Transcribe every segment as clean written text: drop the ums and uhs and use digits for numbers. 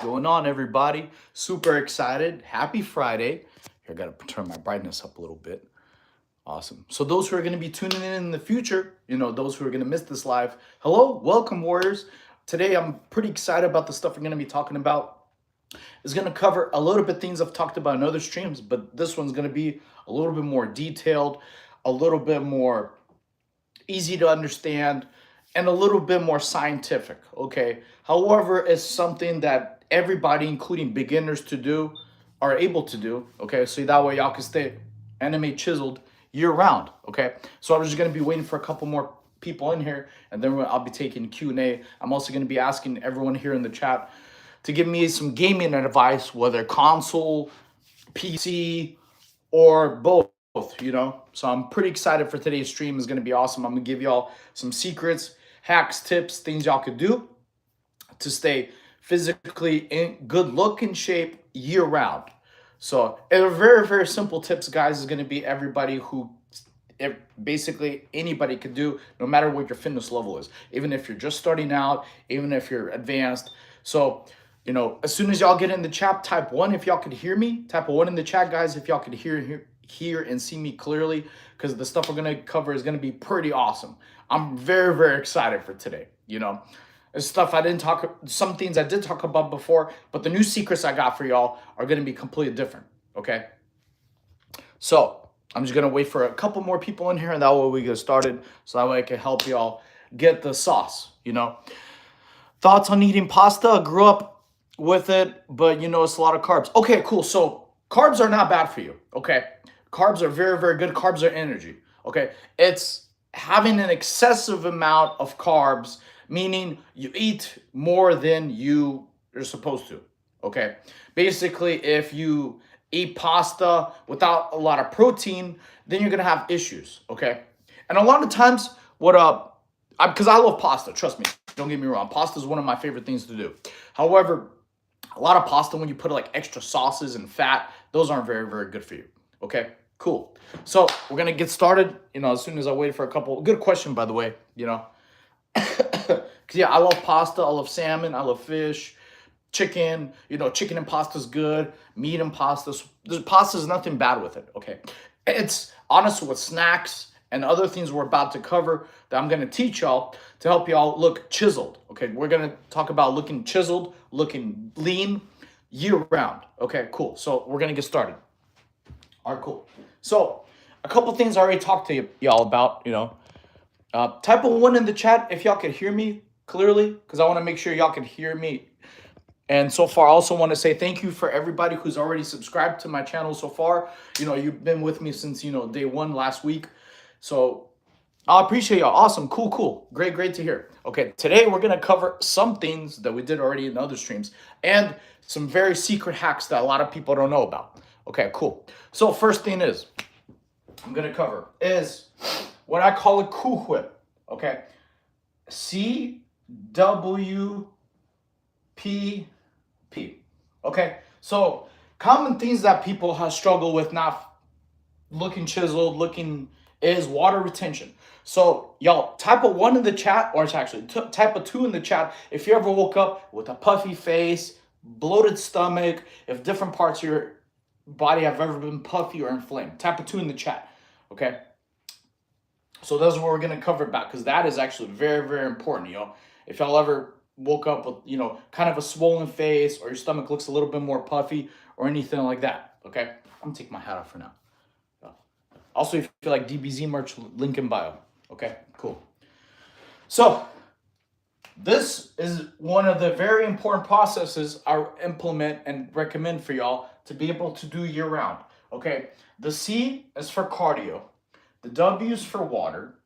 Going on, everybody? Super excited. Happy Friday. Here, I gotta turn my brightness up a little bit. Awesome. So, those who are gonna be tuning in the future, those who are gonna miss this live, hello, welcome, Warriors. Today, I'm pretty excited about the stuff we're gonna be talking about. It's gonna cover a little bit things I've talked about in other streams, but this one's gonna be a little bit more detailed, a little bit more easy to understand, and a little bit more scientific. Okay. However, it's something that everybody, including beginners, to do are able to do. Okay. So that way y'all can stay anime chiseled year round. Okay. So I'm just gonna be waiting for a couple more people in here, and then I'll be taking Q&A. I'm also gonna be asking everyone here in the chat to give me some gaming advice, whether console, PC, or both. So I'm pretty excited for today's stream. Is going to be awesome. I'm going to give y'all some secrets, hacks, tips, things y'all could do to stay physically in good looking shape year round. So, and a very, very simple tips, guys, is going to be everybody who if basically anybody could do, no matter what your fitness level is, even if you're just starting out, even if you're advanced. So, as soon as y'all get in the chat, type one if y'all could hear me. Type a one in the chat, guys, if y'all could hear and see me clearly, because the stuff we're gonna cover is gonna be pretty awesome. I'm very, very excited for today. It's stuff I didn't talk, some things I did talk about before, but the new secrets I got for y'all are gonna be completely different. Okay. So I'm just gonna wait for a couple more people in here, and that way we get started. So that way I can help y'all get the sauce. Thoughts on eating pasta? I grew up with it, but it's a lot of carbs. Okay, cool. So carbs are not bad for you. Okay, carbs are very, very good. Carbs are energy. Okay, it's having an excessive amount of carbs, meaning you eat more than you're supposed to. Okay, basically, if you eat pasta without a lot of protein, then you're gonna have issues. Okay, and a lot of times, because I love pasta. Trust me. Don't get me wrong. Pasta is one of my favorite things to do. However, a lot of pasta, when you put like extra sauces and fat, those aren't very, very good for you. Okay, cool. So we're gonna get started. As soon as I wait for a couple. Good question, by the way. Because yeah, I love pasta. I love salmon. I love fish, chicken. Chicken and pasta is good. Meat and pasta. There's pasta is nothing bad with it. Okay, it's honestly with snacks and other things we're about to cover that I'm going to teach y'all to help y'all look chiseled. Okay, we're going to talk about looking chiseled, looking lean year round. Okay, cool. So we're going to get started. All right, cool. So a couple things I already talked to y'all about. Type a one in the chat if y'all can hear me clearly, because I want to make sure y'all can hear me. And so far, I also want to say thank you for everybody who's already subscribed to my channel so far. You've been with me since day one last week. So I appreciate y'all. Awesome. Cool. Great to hear. Okay, today we're going to cover some things that we did already in other streams and some very secret hacks that a lot of people don't know about. Okay, cool. So first thing I'm going to cover is what I call a cool whip. Okay. CWPP. Okay. So common things that people have struggled with not looking chiseled, is water retention. So y'all type a one in the chat, or it's actually type a two in the chat if you ever woke up with a puffy face, bloated stomach, if different parts of your body have ever been puffy or inflamed. Type a two in the chat. Okay. So that's what we're gonna cover about, because that is actually very, very important. If y'all ever woke up with kind of a swollen face, or your stomach looks a little bit more puffy, or anything like that. Okay. I'm gonna take my hat off for now. Also, if you feel like DBZ merch, link in bio. Okay, cool. So this is one of the very important processes I implement and recommend for y'all to be able to do year round. Okay, the C is for cardio, the W is for water,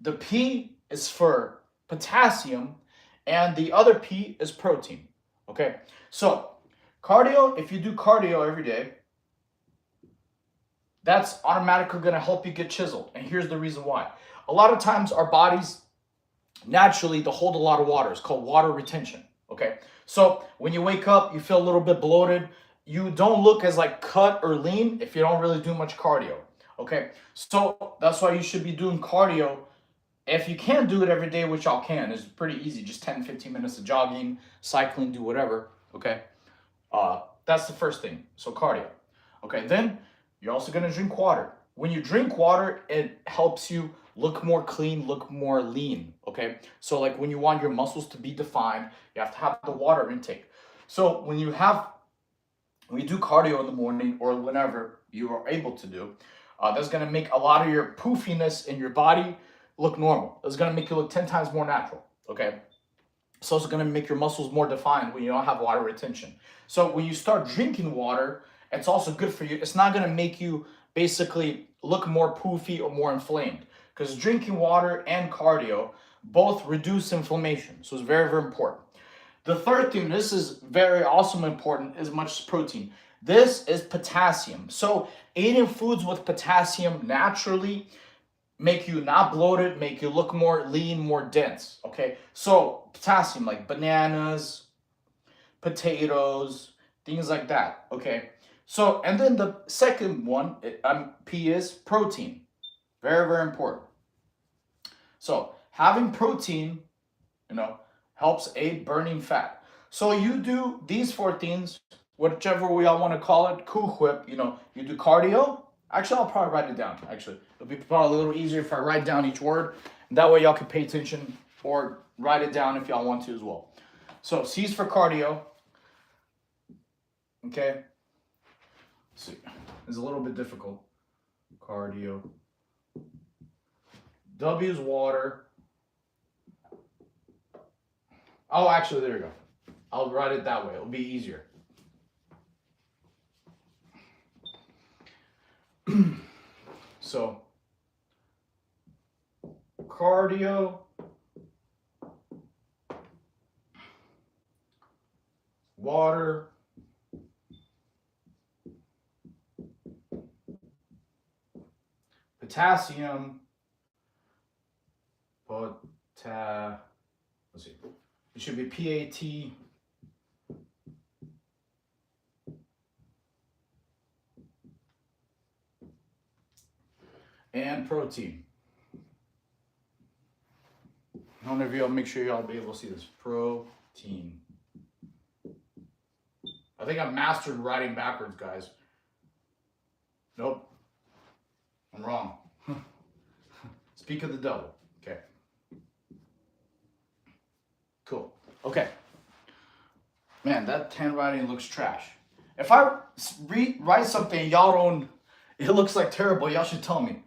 the P is for potassium, and the other P is protein. Okay, so cardio, if you do cardio every day, that's automatically going to help you get chiseled. And here's the reason why. A lot of times our bodies naturally to hold a lot of water. It's called water retention. Okay. So when you wake up, you feel a little bit bloated. You don't look as like cut or lean if you don't really do much cardio. Okay. So that's why you should be doing cardio. If you can do it every day, which y'all can, it's pretty easy. Just 10, 15 minutes of jogging, cycling, do whatever. Okay. That's the first thing. So cardio. Okay, then you're also gonna drink water. When you drink water, it helps you look more clean, look more lean. Okay, so like when you want your muscles to be defined, you have to have the water intake. So when you do cardio in the morning or whenever you are able to do, that's gonna make a lot of your poofiness in your body look normal. It's gonna make you look 10 times more natural. Okay, it's also going to make your muscles more defined when you don't have water retention. So when you start drinking water, it's also good for you. It's not going to make you basically look more poofy or more inflamed, because drinking water and cardio both reduce inflammation. So it's very, very important. The third thing, this is very also important, as much as protein. This is potassium. So eating foods with potassium naturally make you not bloated, make you look more lean, more dense. Okay, so potassium, like bananas, potatoes, things like that. Okay, so and then the second one, P is protein. Very, very important. So having protein, helps aid burning fat. So you do these four things, whichever we all want to call it, cool whip. You do cardio. Actually, I'll probably write it down. Actually, it'll be probably a little easier if I write down each word. That way, y'all can pay attention or write it down if y'all want to as well. So C's for cardio. Okay. Let's see, it's a little bit difficult. Cardio. W is water. Oh, actually, there you go. I'll write it that way. It'll be easier. So, cardio, water, potassium, let's see. It should be PAT. And protein. I don't know if y'all make sure y'all be able to see this. Protein. I think I've mastered writing backwards, guys. Nope. I'm wrong. Speak of the devil. Okay. Cool. Okay. Man, that handwriting looks trash. If I write something y'all don't, it looks like terrible, y'all should tell me.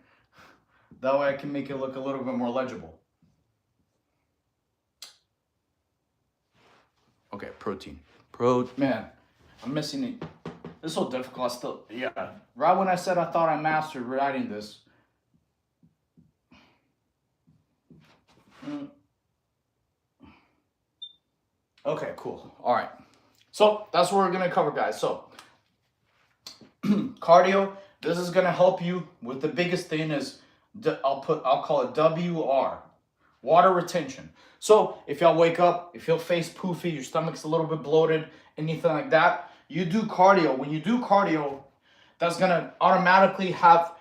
That way I can make it look a little bit more legible. Okay, protein. Man, I'm missing it. This is so difficult. Right when I said I thought I mastered writing this. Okay, cool. All right. So that's what we're going to cover, guys. So cardio, this is going to help you with the biggest thing is, I'll call it WR, water retention. So if y'all wake up, if your face poofy, your stomach's a little bit bloated, anything like that, you do cardio. When you do cardio, that's gonna automatically have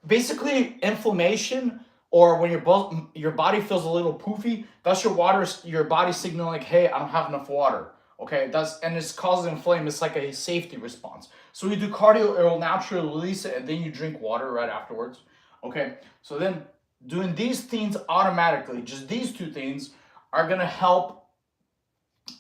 basically inflammation, or when your body feels a little poofy, that's your body signaling like, hey, I don't have enough water. Okay, and it's causing inflammation. It's like a safety response. So you do cardio, it will naturally release it, and then you drink water right afterwards. Okay, so then doing these things automatically, just these two things, are gonna help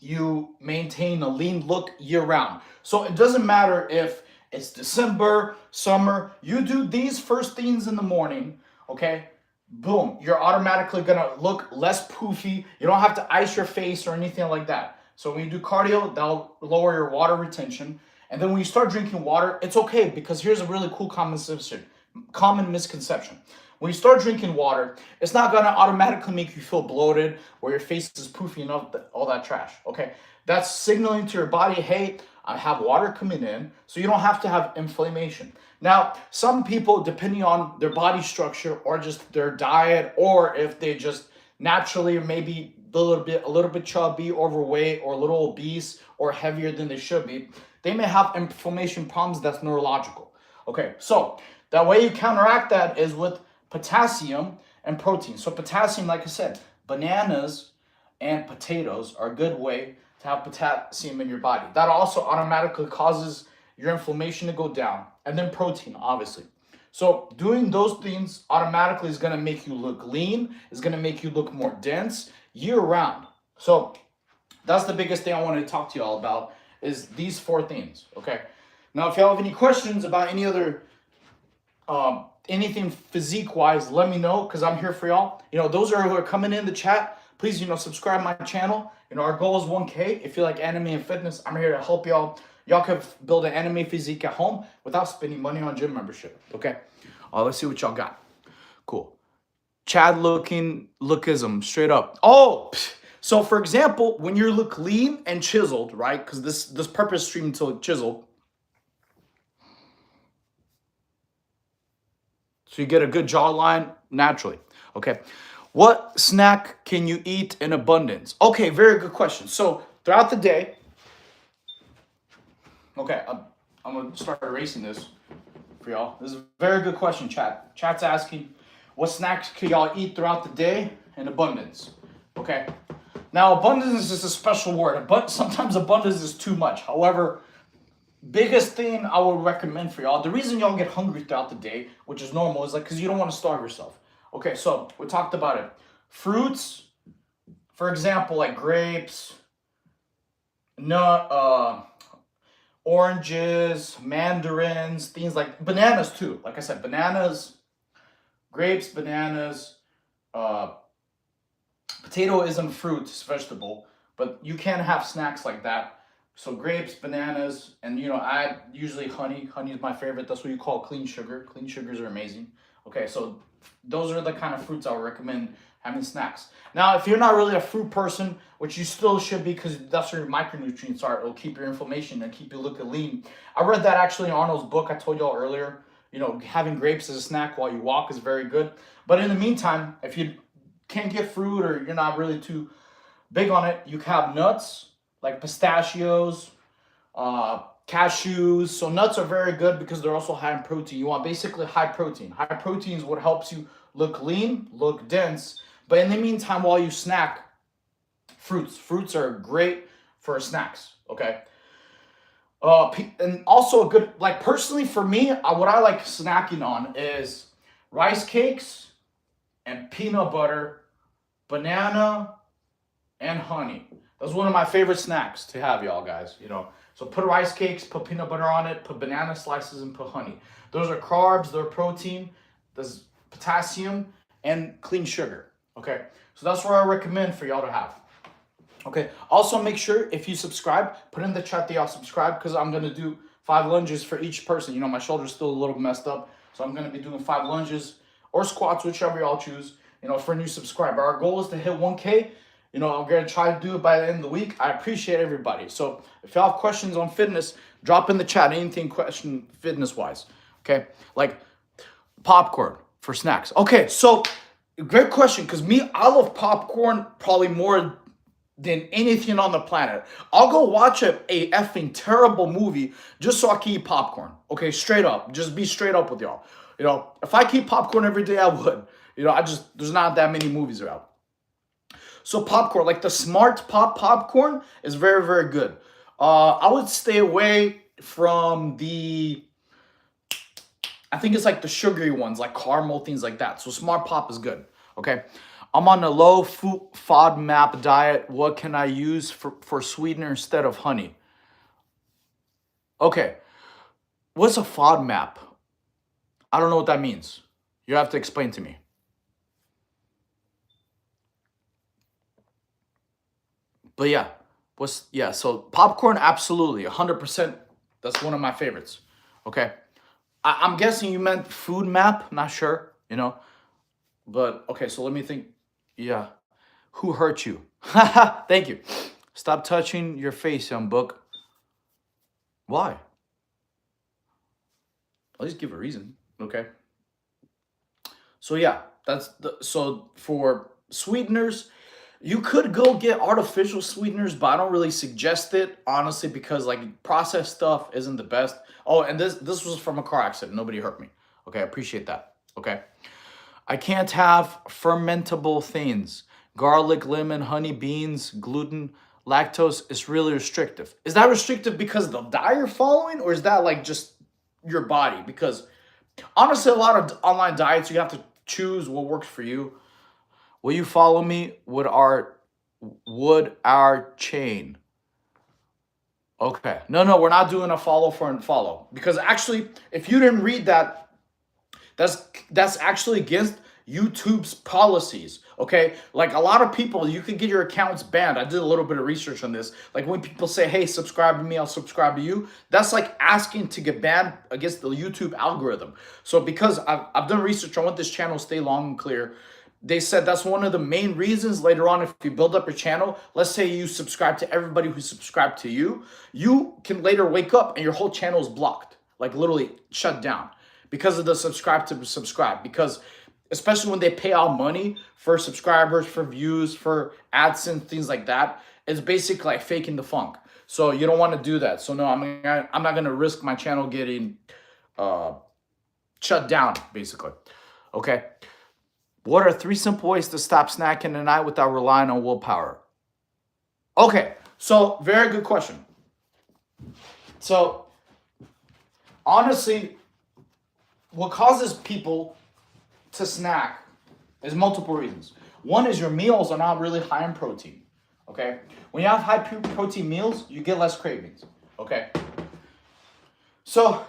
you maintain a lean look year round. So it doesn't matter if it's December, summer, you do these first things in the morning, okay? Boom, you're automatically gonna look less poofy. You don't have to ice your face or anything like that. So when you do cardio, that'll lower your water retention. And then when you start drinking water, it's okay, because here's a really cool common misconception. When you start drinking water, it's not gonna automatically make you feel bloated or your face is poofy and all that trash, okay? That's signaling to your body, hey, I have water coming in, so you don't have to have inflammation. Now, some people, depending on their body structure or just their diet, or if they just naturally maybe a little bit chubby, overweight, or a little obese, or heavier than they should be, they may have inflammation problems that's neurological. Okay, so that way you counteract that is with potassium and protein. So potassium, like I said, bananas and potatoes are a good way to have potassium in your body. That also automatically causes your inflammation to go down. And then protein, obviously. So doing those things automatically is going to make you look lean, is going to make you look more dense year round. So that's the biggest thing I wanted to talk to y'all about is these four things. Okay. Now, if y'all have any questions about any other anything physique wise, let me know because I'm here for y'all. Those who are coming in the chat, please, subscribe my channel. Our goal is 1K. If you like anime and fitness, I'm here to help y'all. Y'all can build an anime physique at home without spending money on gym membership. Okay. Let's see what y'all got. Cool. Chad lookism, straight up. Oh, so for example, when you look lean and chiseled, right? Because this purpose stream until chiseled. So you get a good jawline naturally. Okay. What snack can you eat in abundance? Okay, very good question. So throughout the day, okay, I'm going to start erasing this for y'all. This is a very good question, chat. Chat's asking, what snacks can y'all eat throughout the day in abundance? Okay. Now, abundance is a special word, but sometimes abundance is too much. However, biggest thing I would recommend for y'all, the reason y'all get hungry throughout the day, which is normal, is like because you don't want to starve yourself. Okay, so we talked about it. Fruits, for example, like grapes, oranges, mandarins, things like bananas too. Like I said, bananas, grapes, bananas, potato isn't fruit, it's vegetable, but you can have snacks like that. So grapes, bananas, and I usually honey. Honey is my favorite. That's what you call clean sugar. Clean sugars are amazing. Okay, so those are the kind of fruits I would recommend having snacks. Now, if you're not really a fruit person, which you still should be because that's where your micronutrients are, it'll keep your inflammation and keep you looking lean. I read that actually in Arnold's book I told y'all earlier. Having grapes as a snack while you walk is very good. But in the meantime, if you can't get fruit or you're not really too big on it, you can have nuts like pistachios, cashews. So nuts are very good because they're also high in protein. You want basically high protein. High protein is what helps you look lean, look dense. But in the meantime, while you snack, fruits are great for snacks. Okay. And also a good, like personally for me, what I like snacking on is rice cakes and peanut butter, banana, and honey. That's one of my favorite snacks to have, y'all guys. So put rice cakes, put peanut butter on it, put banana slices, and put honey. Those are carbs, they're protein, there's potassium, and clean sugar. Okay, so that's what I recommend for y'all to have. Okay, also make sure if you subscribe, put in the chat that y'all subscribe because I'm gonna do 5 lunges for each person. My shoulder's still a little messed up, so I'm gonna be doing 5 lunges or squats, whichever y'all choose. For a new subscriber. Our goal is to hit 1K. I'm going to try to do it by the end of the week. I appreciate everybody. So if y'all have questions on fitness, drop in the chat. Anything question fitness-wise. Okay? Like popcorn for snacks. Okay, so great question because I love popcorn probably more than anything on the planet. I'll go watch a effing terrible movie just so I can eat popcorn. Okay, straight up. Just be straight up with y'all. If I keep popcorn every day, I would. There's not that many movies around. So popcorn, like the Smart popcorn is very, very good. I would stay away from I think it's like the sugary ones, like caramel, things like that. So Smart Pop is good, okay? I'm on a low FODMAP diet. What can I use for sweetener instead of honey? Okay, what's a FODMAP? I don't know what that means. You have to explain to me. But yeah, so popcorn, absolutely, 100%. That's one of my favorites. Okay, I'm guessing you meant food map. Not sure, But okay, so let me think. Yeah, who hurt you? Thank you. Stop touching your face, young book. Why? I'll just give a reason. Okay. So yeah, so for sweeteners. You could go get artificial sweeteners, but I don't really suggest it, honestly, because like processed stuff isn't the best. Oh, and this was from a car accident. Nobody hurt me. Okay, I appreciate that. Okay. I can't have fermentable things. Garlic, lemon, honey, beans, gluten, lactose is really restrictive. Is that restrictive because of the diet you're following, or is that like just your body? Because honestly, a lot of online diets, you have to choose what works for you. Will you follow me? Would our chain? Okay. No, no, we're not doing a follow for and follow. Because actually, if you didn't read that, that's actually against YouTube's policies. Okay, like a lot of people, you can get your accounts banned. I did a little bit of research on this. Like when people say, "Hey, subscribe to me, I'll subscribe to you," that's like asking to get banned against the YouTube algorithm. So because I've done research, I want this channel to stay long and clear. They said that's one of the main reasons later on if you build up your channel. Let's say you subscribe to everybody who subscribed to you, you can later wake up and your whole channel is blocked, like literally shut down because of the subscribe to subscribe. Because especially when they pay out money for subscribers, for views, for AdSense, things like that, it's basically like faking the funk. So you don't want to do that. So no, I'm not gonna risk my channel getting shut down, basically. Okay. What are 3 simple ways to stop snacking at night without relying on willpower? Okay, so very good question. So honestly, what causes people to snack is multiple reasons. One is your meals are not really high in protein. Okay, when you have high protein meals, you get less cravings. Okay, so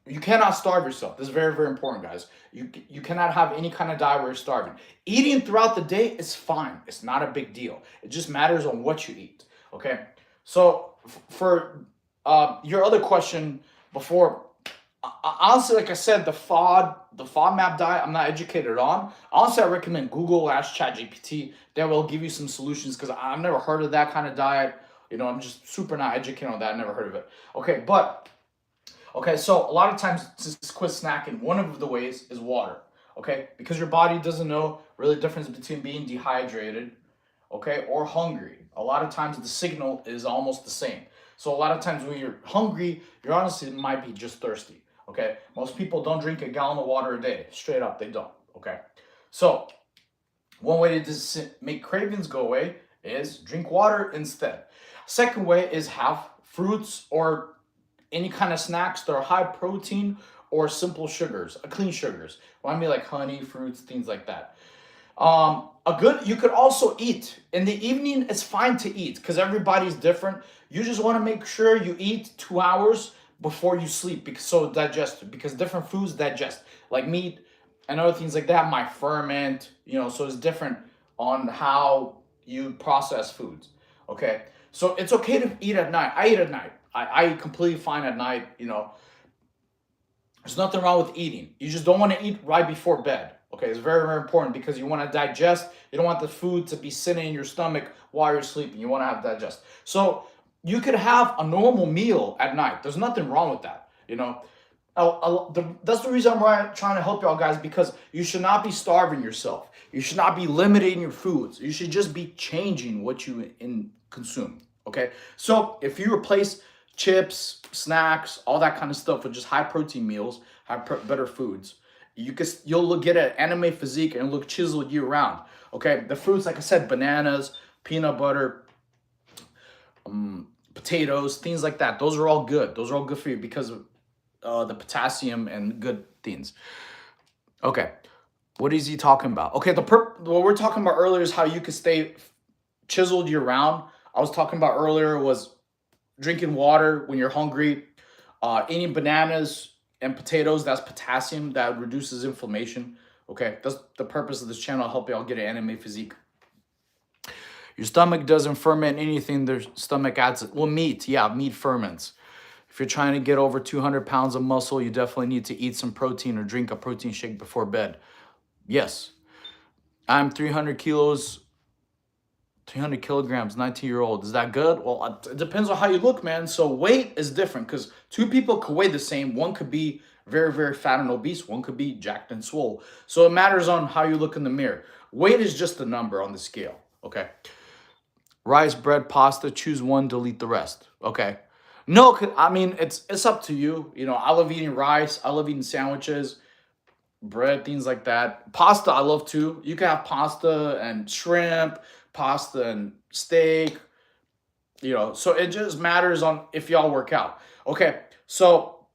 you cannot starve yourself. This is very, very important, guys. You cannot have any kind of diet where you're starving. Eating throughout the day is fine. It's not a big deal. It just matters on what you eat. Okay. So for your other question before, honestly, like I said, the FODMAP diet, I'm not educated on. Honestly, I recommend Google, ask ChatGPT. They will give you some solutions because I've never heard of that kind of diet. You know, I'm just super not educated on that. I never heard of it. Okay, but okay, so a lot of times to quit snacking, one of the ways is water. Okay, because your body doesn't know really the difference between being dehydrated, okay, or hungry. A lot of times the signal is almost the same. So a lot of times when you're hungry, you honestly might be just thirsty. Okay, most people don't drink a gallon of water a day. Straight up, they don't. Okay, so one way to just make cravings go away is drink water instead. Second way is have fruits or any kind of snacks that are high protein or simple sugars, clean sugars. Well, I mean like honey, fruits, things like that. You could also eat in the evening. It's fine to eat because everybody's different. You just want to make sure you eat 2 hours before you sleep because so digested. Because different foods digest, like meat and other things like that, might ferment. You know, so it's different on how you process foods. Okay, so it's okay to eat at night. I eat at night. I eat completely fine at night. You know, there's nothing wrong with eating. You just don't want to eat right before bed. Okay, it's very, very important because you want to digest. You don't want the food to be sitting in your stomach while you're sleeping. You want to have digest. So you could have a normal meal at night. There's nothing wrong with that. You know, that's the reason I'm trying to help y'all guys because you should not be starving yourself. You should not be limiting your foods. You should just be changing what you consume. Okay, so if you replace chips, snacks, all that kind of stuff with just high protein meals, better foods, you'll get an anime physique and look chiseled year round. Okay, the fruits, like I said, bananas, peanut butter, potatoes, things like that. Those are all good. Those are all good for you because of the potassium and good things. Okay, what is he talking about? Okay, what we're talking about earlier is how you could stay chiseled year round. I was talking about earlier was drinking water when you're hungry, eating bananas and potatoes. That's potassium that reduces inflammation. Okay, that's the purpose of this channel. Help y'all get an anime physique. Your stomach doesn't ferment anything. The stomach adds it. Well, meat, yeah, meat ferments. If you're trying to get over 200 pounds of muscle, you definitely need to eat some protein or drink a protein shake before bed. Yes, I'm 300 kilos. 300 kilograms, 19-year-old. Is that good? Well, it depends on how you look, man. So weight is different because 2 people could weigh the same. One could be very, very fat and obese. One could be jacked and swole. So it matters on how you look in the mirror. Weight is just a number on the scale, okay? Rice, bread, pasta, choose one, delete the rest, okay? No, I mean, it's up to you. You know, I love eating rice. I love eating sandwiches, bread, things like that. Pasta, I love too. You can have pasta and shrimp, pasta and steak, So it just matters on if y'all work out. Okay, so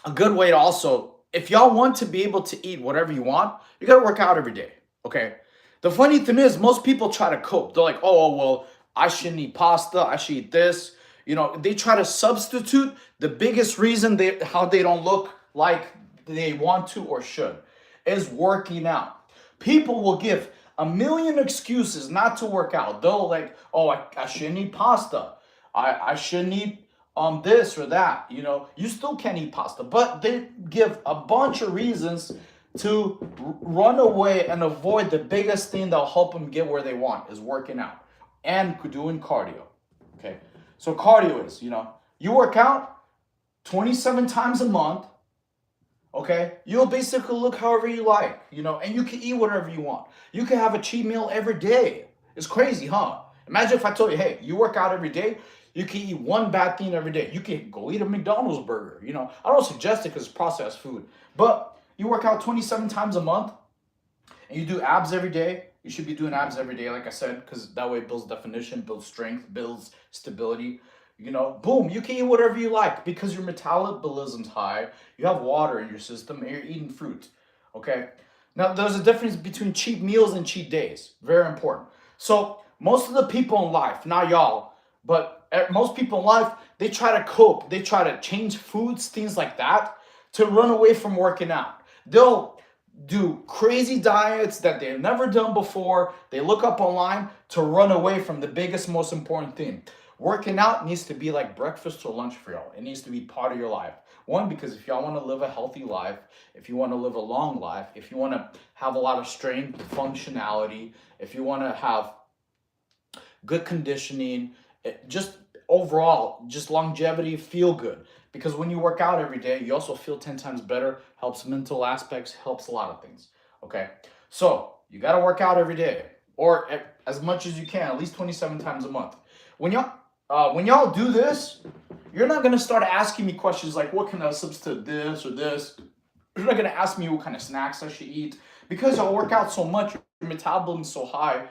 a good way to also, if y'all want to be able to eat whatever you want, you gotta work out every day. Okay. The funny thing is, most people try to cope. They're like, oh well, I shouldn't eat pasta. I should eat this. They try to substitute the biggest reason how they don't look like they want to or should is working out. People will give a million excuses not to work out. They'll like, oh, I shouldn't eat pasta. I shouldn't eat this or that. You still can't eat pasta, but they give a bunch of reasons to run away and avoid the biggest thing that'll help them get where they want is working out and doing cardio. Okay, so cardio is you work out 27 times a month. Okay, you'll basically look however you like, and you can eat whatever you want. You can have a cheat meal every day. It's crazy, huh? Imagine if I told you, hey, you work out every day, you can eat one bad thing every day. You can go eat a McDonald's burger. I don't suggest it because it's processed food, but you work out 27 times a month and you do abs every day. You should be doing abs every day, like I said, because that way it builds definition, builds strength, builds stability. Boom, you can eat whatever you like because your metabolism's high. You have water in your system and you're eating fruit. Okay? Now, there's a difference between cheat meals and cheat days. Very important. So, most of the people in life, not y'all, but most people in life, they try to cope. They try to change foods, things like that, to run away from working out. They'll do crazy diets that they've never done before. They look up online to run away from the biggest, most important thing. Working out needs to be like breakfast or lunch for y'all. It needs to be part of your life. One, because if y'all want to live a healthy life, if you want to live a long life, if you want to have a lot of strength, functionality, if you want to have good conditioning, just overall, just longevity, feel good. Because when you work out every day, you also feel 10 times better, helps mental aspects, helps a lot of things. Okay? So, you got to work out every day or as much as you can, at least 27 times a month. When y'all do this, you're not gonna start asking me questions like, what can I substitute this or this? You're not gonna ask me what kind of snacks I should eat because y'all work out so much, your metabolism is so high.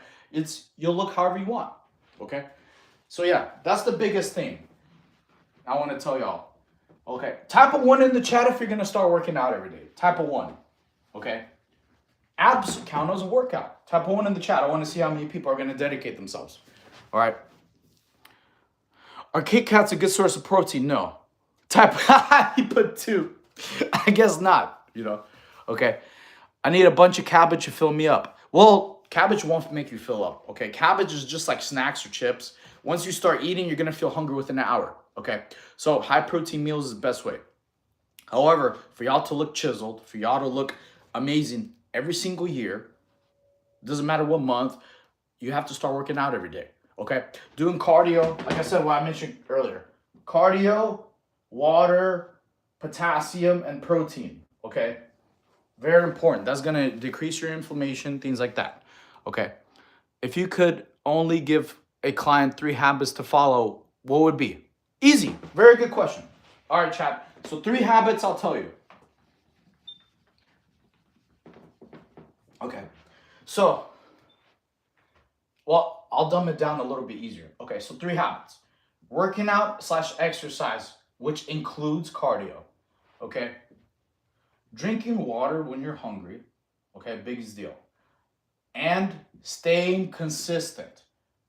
You'll look however you want. Okay, so yeah, that's the biggest thing I want to tell y'all. Okay, type a 1 in the chat if you're gonna start working out every day. Type a 1. Okay, abs count as a workout. Type a 1 in the chat. I want to see how many people are gonna dedicate themselves. All right. Are Kit Kats a good source of protein? No. Type, he put 2. I guess not, Okay. I need a bunch of cabbage to fill me up. Well, cabbage won't make you fill up, okay? Cabbage is just like snacks or chips. Once you start eating, you're going to feel hungry within an hour, okay? So high protein meals is the best way. However, for y'all to look chiseled, for y'all to look amazing every single year, doesn't matter what month, you have to start working out every day. Okay, doing cardio, like I said, what I mentioned earlier, cardio, water, potassium, and protein. Okay, very important. That's gonna decrease your inflammation, things like that. Okay, if you could only give a client 3 habits to follow, what would be? Easy. Very good question. All right, chat. So 3 habits, I'll tell you. Okay, so. Well, I'll dumb it down a little bit easier. Okay, so 3 habits. Working out / exercise, which includes cardio. Okay. Drinking water when you're hungry. Okay, biggest deal. And staying consistent.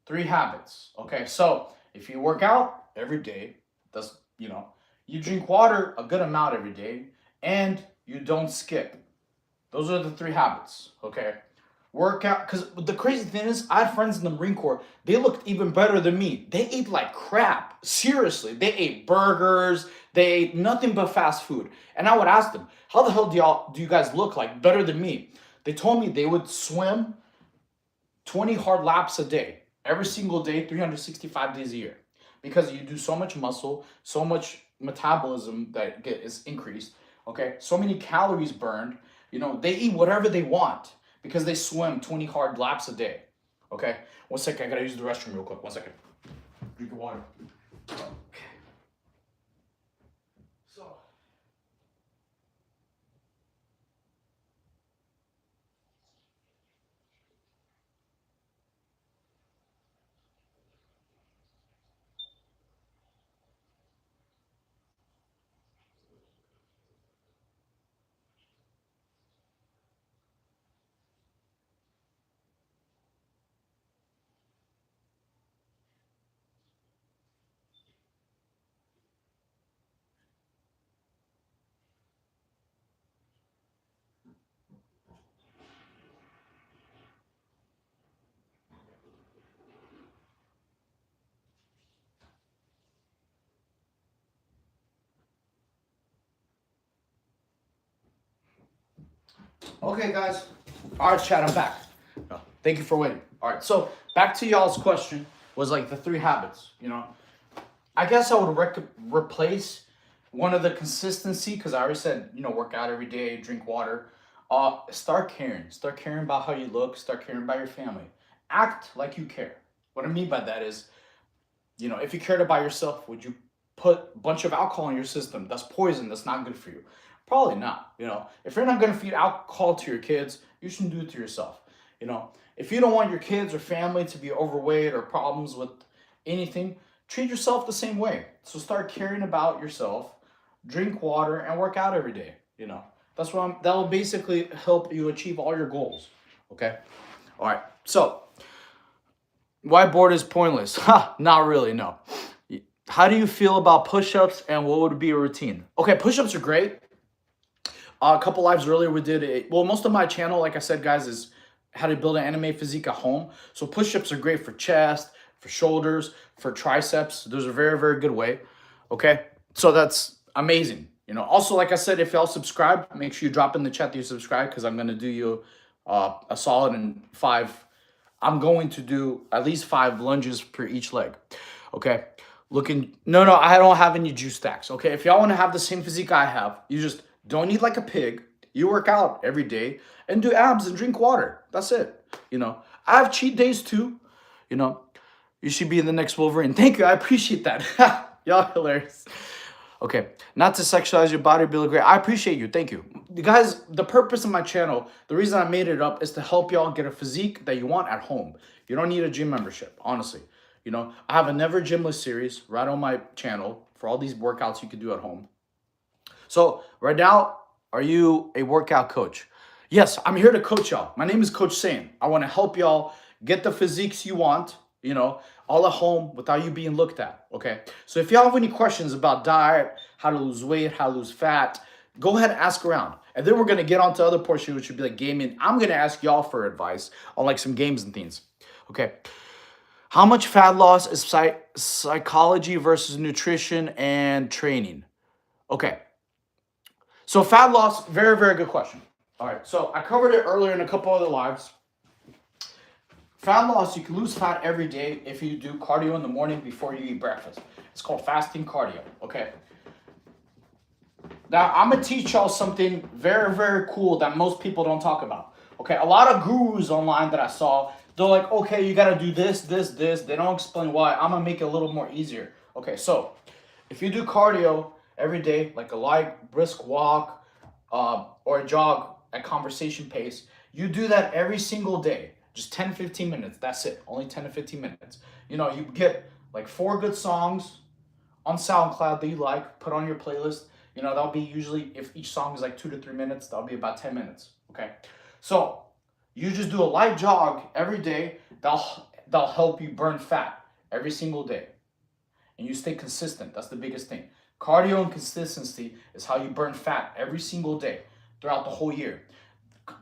3 habits. Okay, so if you work out every day, that's, you drink water a good amount every day, and you don't skip. Those are the 3 habits. Okay. Workout, because the crazy thing is, I had friends in the Marine Corps. They looked even better than me. They ate like crap. Seriously, they ate burgers. They ate nothing but fast food. And I would ask them, "How the hell do you guys look like better than me?" They told me they would swim 20 hard laps a day, every single day, 365 days a year, because you do so much muscle, so much metabolism that is increased. Okay, so many calories burned. They eat whatever they want because they swim 20 hard laps a day. Okay? 1 second, I gotta use the restroom real quick. 1 second. Drink your water. Okay. So. Okay, guys. All right, chat, I'm back. Thank you for waiting. All right, so back to y'all's question was like the 3 habits. I guess I would replace one of the consistency because I already said, work out every day, drink water. Start caring. Start caring about how you look. Start caring about your family. Act like you care. What I mean by that is, if you cared about yourself, would you put a bunch of alcohol in your system? That's poison. That's not good for you. Probably not. If you're not going to feed alcohol to your kids, you shouldn't do it to yourself. If you don't want your kids or family to be overweight or problems with anything, treat yourself the same way. So start caring about yourself, drink water, and work out every day. That will basically help you achieve all your goals. Okay. All right. So whiteboard is pointless. Ha, not really, no. How do you feel about push-ups and what would be a routine? Okay, push-ups are great. A couple lives earlier we did most of my channel, like I said, guys, is how to build an anime physique at home. So push-ups are great for chest, for shoulders, for triceps. Those are a very, very good way. Okay, so that's amazing. Also, like I said, if y'all subscribe, make sure you drop in the chat that you subscribe because I'm going to do you a solid in 5. I'm going to do at least 5 lunges per each leg. Okay. No, I don't have any juice stacks. Okay. If y'all want to have the same physique I have, you just don't eat like a pig. You work out every day and do abs and drink water. That's it. I have cheat days too. You should be in the next Wolverine. Thank you. I appreciate that. Y'all hilarious. Okay, not to sexualize your body, be great. I appreciate you. Thank you. Guys, the purpose of my channel, the reason I made it up is to help y'all get a physique that you want at home. You don't need a gym membership, honestly. I have a Never Gymless series right on my channel for all these workouts you can do at home. So right now, are you a workout coach? Yes, I'm here to coach y'all. My name is Coach Sane. I want to help y'all get the physiques you want, all at home without you being looked at, okay? So if y'all have any questions about diet, how to lose weight, how to lose fat, go ahead and ask around. And then we're going to get on to other portion, which would be like gaming. I'm going to ask y'all for advice on like some games and things, okay? How much fat loss is psychology versus nutrition and training? Okay. So fat loss, very, very good question. All right, so I covered it earlier in a couple other lives. Fat loss, you can lose fat every day if you do cardio in the morning before you eat breakfast. It's called fasting cardio, okay? Now, I'm going to teach y'all something very, very cool that most people don't talk about, okay? A lot of gurus online that I saw, they're like, okay, you got to do this, this, this. They don't explain why. I'm going to make it a little more easier. Okay, so if you do cardio every day, like a light, brisk walk or a jog at conversation pace, you do that every single day. Just 10, 15 minutes. That's it. Only 10 to 15 minutes. You get like 4 good songs on SoundCloud that you like, put on your playlist. That'll be usually, if each song is like 2 to 3 minutes, that'll be about 10 minutes. Okay. So you just do a light jog every day. That'll help you burn fat every single day. And you stay consistent. That's the biggest thing. Cardio and consistency is how you burn fat every single day throughout the whole year.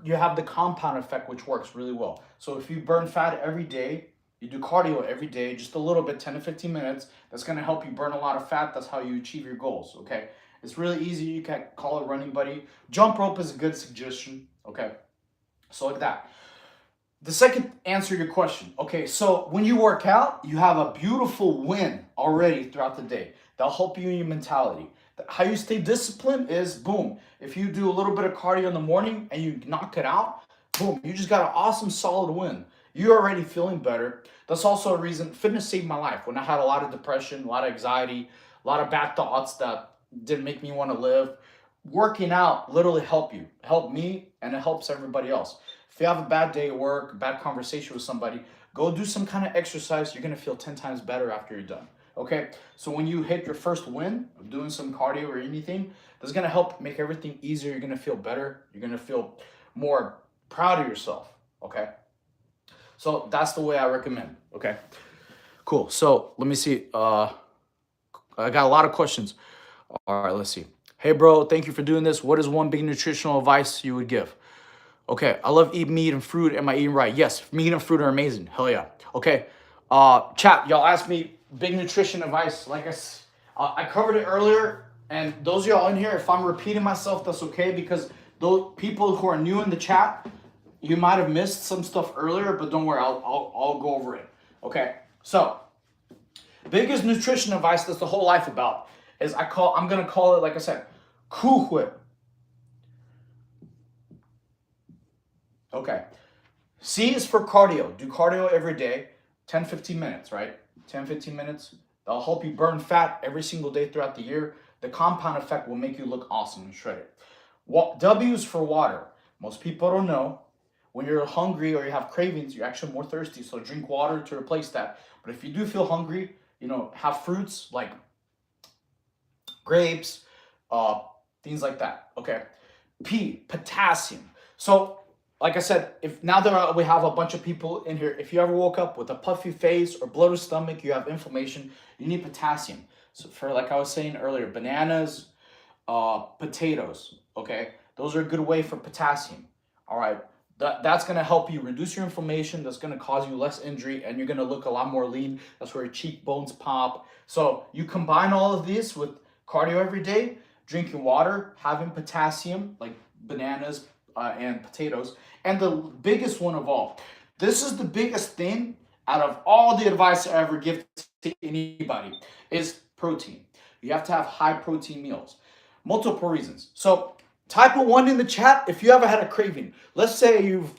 You have the compound effect, which works really well. So if you burn fat every day, you do cardio every day, just a little bit, 10 to 15 minutes, that's going to help you burn a lot of fat. That's how you achieve your goals, okay? It's really easy. You can call it running buddy. Jump rope is a good suggestion, okay? So like that. The second answer your question. Okay, so when you work out, you have a beautiful win already throughout the day. That'll help you in your mentality. How you stay disciplined is, boom, if you do a little bit of cardio in the morning and you knock it out, boom, you just got an awesome, solid win. You're already feeling better. That's also a reason fitness saved my life. When I had a lot of depression, a lot of anxiety, a lot of bad thoughts that didn't make me want to live, working out literally helped me, and it helps everybody else. If you have a bad day at work, a bad conversation with somebody, go do some kind of exercise. You're going to feel 10 times better after you're done. Okay, so when you hit your first win of doing some cardio or anything, that's going to help make everything easier. You're going to feel better. You're going to feel more proud of yourself. Okay, so that's the way I recommend. Okay, cool. So let me see. I got a lot of questions. All right, let's see. Hey, bro, thank you for doing this. What is one big nutritional advice you would give? Okay, I love eating meat and fruit. Am I eating right? Yes, meat and fruit are amazing. Hell yeah. Okay, chat, y'all asked me big nutrition advice. Like I covered it earlier, and those of y'all in here, if I'm repeating myself, that's okay, because those people who are new in the chat, you might have missed some stuff earlier, but don't worry, I'll go over it. Okay, so biggest nutrition advice that's the whole life about is I'm gonna call it, like I said, kuhue. Okay. C is for cardio. Do cardio every day, 10, 15 minutes, right? 10, 15 minutes. That'll help you burn fat every single day throughout the year. The compound effect will make you look awesome and shredded. W is for water. Most people don't know. When you're hungry or you have cravings, you're actually more thirsty. So drink water to replace that. But if you do feel hungry, have fruits like grapes, things like that. Okay. P, potassium. So like I said, if now that we have a bunch of people in here, if you ever woke up with a puffy face or bloated stomach, you have inflammation, you need potassium. So for, like I was saying earlier, bananas, potatoes, okay? Those are a good way for potassium, all right? That's gonna help you reduce your inflammation, that's gonna cause you less injury, and you're gonna look a lot more lean. That's where your cheekbones pop. So you combine all of this with cardio every day, drinking water, having potassium, like bananas, and potatoes. And the biggest one of all, this is the biggest thing out of all the advice I ever give to anybody, is protein. You have to have high protein meals. Multiple reasons. So type a 1 in the chat if you ever had a craving. Let's say you've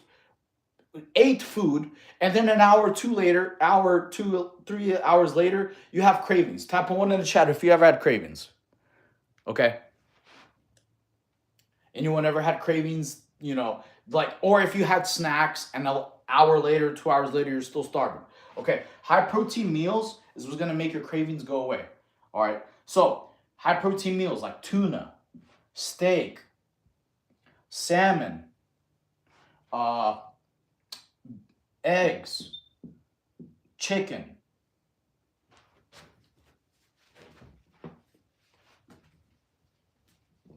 ate food and then an hour or two later, 3 hours later, you have cravings. Type a 1 in the chat if you ever had cravings. Okay? Anyone ever had cravings, or if you had snacks and an hour later, 2 hours later, you're still starving. Okay, high protein meals is what's gonna make your cravings go away. All right, so high protein meals like tuna, steak, salmon, eggs, chicken.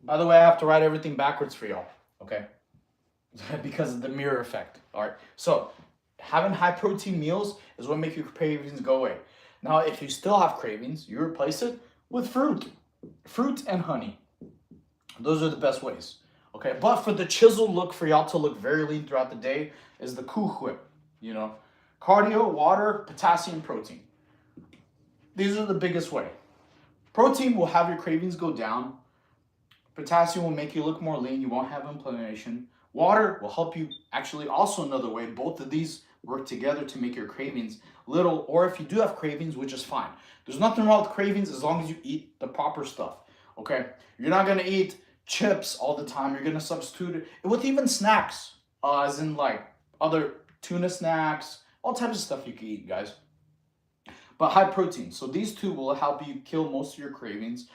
By the way, I have to write everything backwards for y'all, okay? Because of the mirror effect. All right. So having high protein meals is what makes your cravings go away. Now, if you still have cravings, you replace it with fruit and honey. Those are the best ways. Okay. But for the chiseled look, for y'all to look very lean throughout the day, is the kuhue. Cardio, water, potassium, protein. These are the biggest way. Protein will have your cravings go down. Potassium will make you look more lean. You won't have inflammation. Water will help you, actually, also another way. Both of these work together to make your cravings little, or if you do have cravings, which is fine. There's nothing wrong with cravings as long as you eat the proper stuff, okay? You're not going to eat chips all the time. You're going to substitute it with even snacks, as in like other tuna snacks, all types of stuff you can eat, guys. But high protein. So these two will help you kill most of your cravings,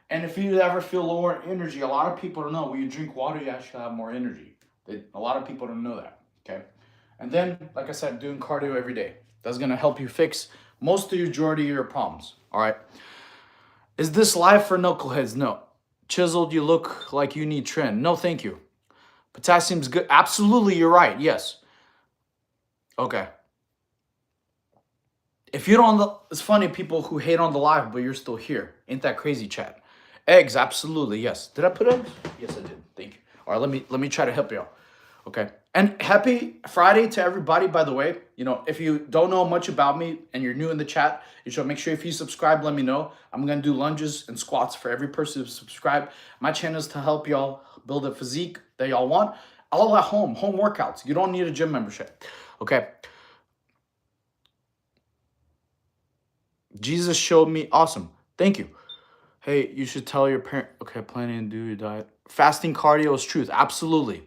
And if you ever feel lower energy, a lot of people don't know when you drink water, you actually have more energy. A lot of people don't know that, okay? And then, like I said, doing cardio every day. That's going to help you fix most of the majority of your problems, all right? Is this live for knuckleheads? No. Chiseled, you look like you need trend. No, thank you. Potassium's good. Absolutely, you're right. Yes. Okay. If you don't, it's funny, people who hate on the live, but you're still here. Ain't that crazy, chat? Eggs, absolutely, yes. Did I put eggs? Yes, I did. Thank you. All right, let me try to help you out. Okay. And happy Friday to everybody, by the way. If you don't know much about me and you're new in the chat, you should make sure if you subscribe, let me know. I'm going to do lunges and squats for every person who subscribe. My channel is to help y'all build a physique that y'all want. All at home workouts. You don't need a gym membership. Okay. Jesus showed me. Awesome. Thank you. Hey, you should tell your parent. Okay, planning to do your diet. Fasting cardio is truth. Absolutely.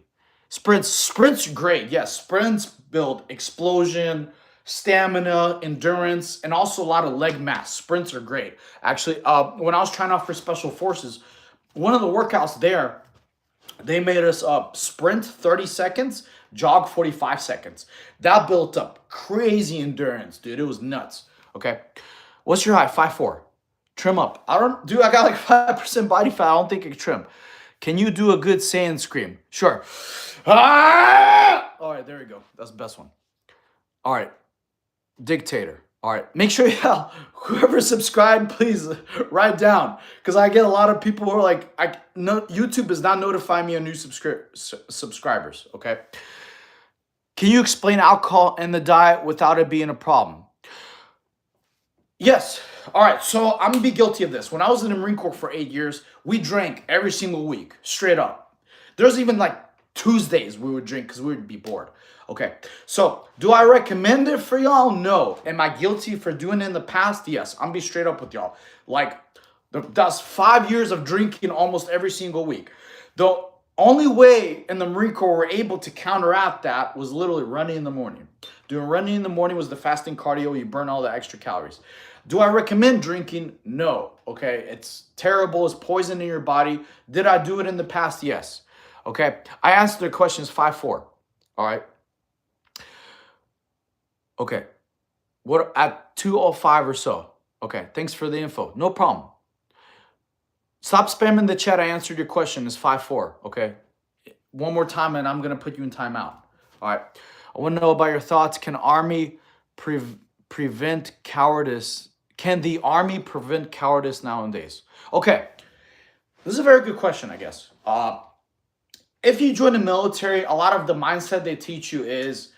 Sprints are great. Yes, sprints build explosion, stamina, endurance, and also a lot of leg mass. Sprints are great. Actually, when I was trying out for Special Forces, one of the workouts there, they made us sprint 30 seconds, jog 45 seconds. That built up crazy endurance, dude. It was nuts. Okay. What's your height? 5'4". Trim up. I got like 5% body fat. I don't think I can trim. Can you do a good Saiyan scream? Sure. Ah! All right, there we go. That's the best one. All right. Dictator. All right, make sure yeah, whoever subscribed, please write down because I get a lot of people who are like, I no YouTube is not notifying me of new subscribers. Okay, can you explain alcohol in the diet without it being a problem? Yes. All right. So I'm gonna be guilty of this. When I was in the Marine Corps for 8 years, we drank every single week, straight up. There's even like Tuesdays we would drink because we would be bored. Okay. So do I recommend it for y'all? No. Am I guilty for doing it in the past? Yes. I'm gonna be straight up with y'all. Like that's 5 years of drinking almost every single week. The only way in the Marine Corps we're able to counteract that was literally running in the morning. Doing running in the morning was the fasting cardio. You burn all the extra calories. Do I recommend drinking? No. Okay. It's terrible. It's poison in your body. Did I do it in the past? Yes. Okay. I answered the questions 5-4. All right. Okay. What at 2:05 or so? Okay. Thanks for the info. No problem. Stop spamming the chat. I answered your question. It's 5-4. Okay. One more time and I'm going to put you in timeout. All right. I want to know about your thoughts. Can prevent cowardice? Can the army prevent cowardice nowadays? Okay. This is a very good question, I guess. If you join the military, a lot of the mindset they teach you is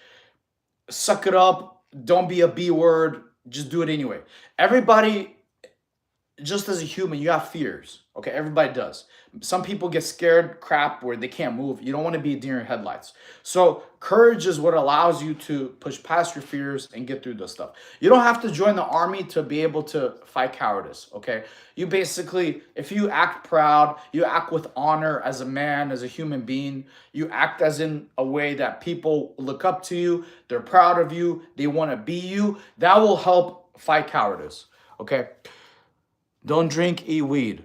suck it up, don't be a B word, just do it anyway. Everybody, just as a human, you have fears. Okay, everybody does. Some people get scared crap where they can't move. You don't want to be a deer in headlights. So courage is what allows you to push past your fears and get through this stuff. You don't have to join the army to be able to fight cowardice. Okay, you basically, if you act proud, you act with honor as a man, as a human being, you act as in a way that people look up to you, they're proud of you, they want to be you, that will help fight cowardice. Okay, don't drink, eat weed.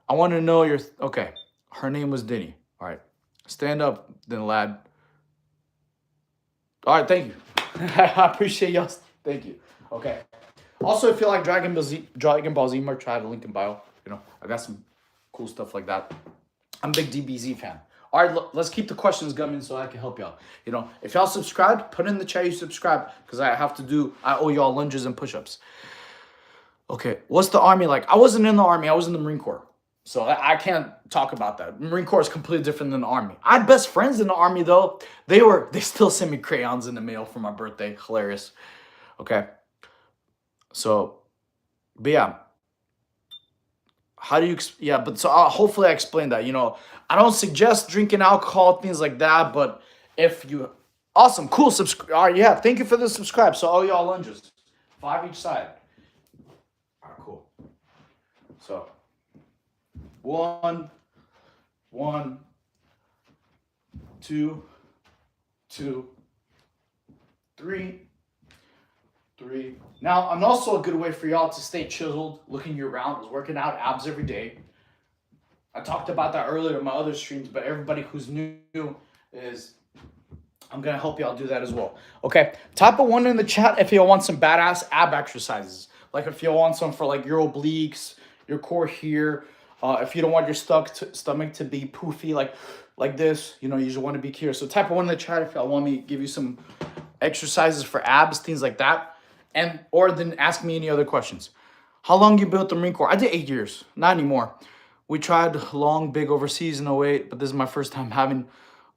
I want to know your... Okay. Her name was Denny. All right. Stand up, then, lad. All right. Thank you. I appreciate y'all. Thank you. Okay. Also, if you like Dragon Ball Z merch, I have a link in bio. You know, I got some cool stuff like that. I'm a big DBZ fan. All right, let's keep the questions coming so I can help y'all. You know, if y'all subscribed, put in the chat you subscribe because I owe y'all lunges and push-ups. Okay. What's the army like? I wasn't in the army. I was in the Marine Corps. So I can't talk about that. Marine Corps is completely different than the Army. I had best friends in the Army, though. They still send me crayons in the mail for my birthday. Hilarious. Okay. So, but yeah. How do you, yeah, but so hopefully I explained that. You know, I don't suggest drinking alcohol, things like that, but if you, awesome, cool, subscribe. All right, yeah, thank you for the subscribe. So all y'all lunges, 5 each side. All right, cool. So. One, 2, 3. Now, and also a good way for y'all to stay chiseled, looking year round, is working out abs every day. I talked about that earlier in my other streams, but everybody who's new is, I'm going to help y'all do that as well. Okay, type a 1 in the chat if y'all want some badass ab exercises. Like if y'all want some for like your obliques, your core here. If you don't want your stomach to be poofy like this, you know, you just want to be curious. So type 1 in the chat if y'all want me to give you some exercises for abs, things like that. Or then ask me any other questions. How long you built the Marine Corps? I did 8 years, not anymore. We tried long, big overseas in 08, but this is my first time having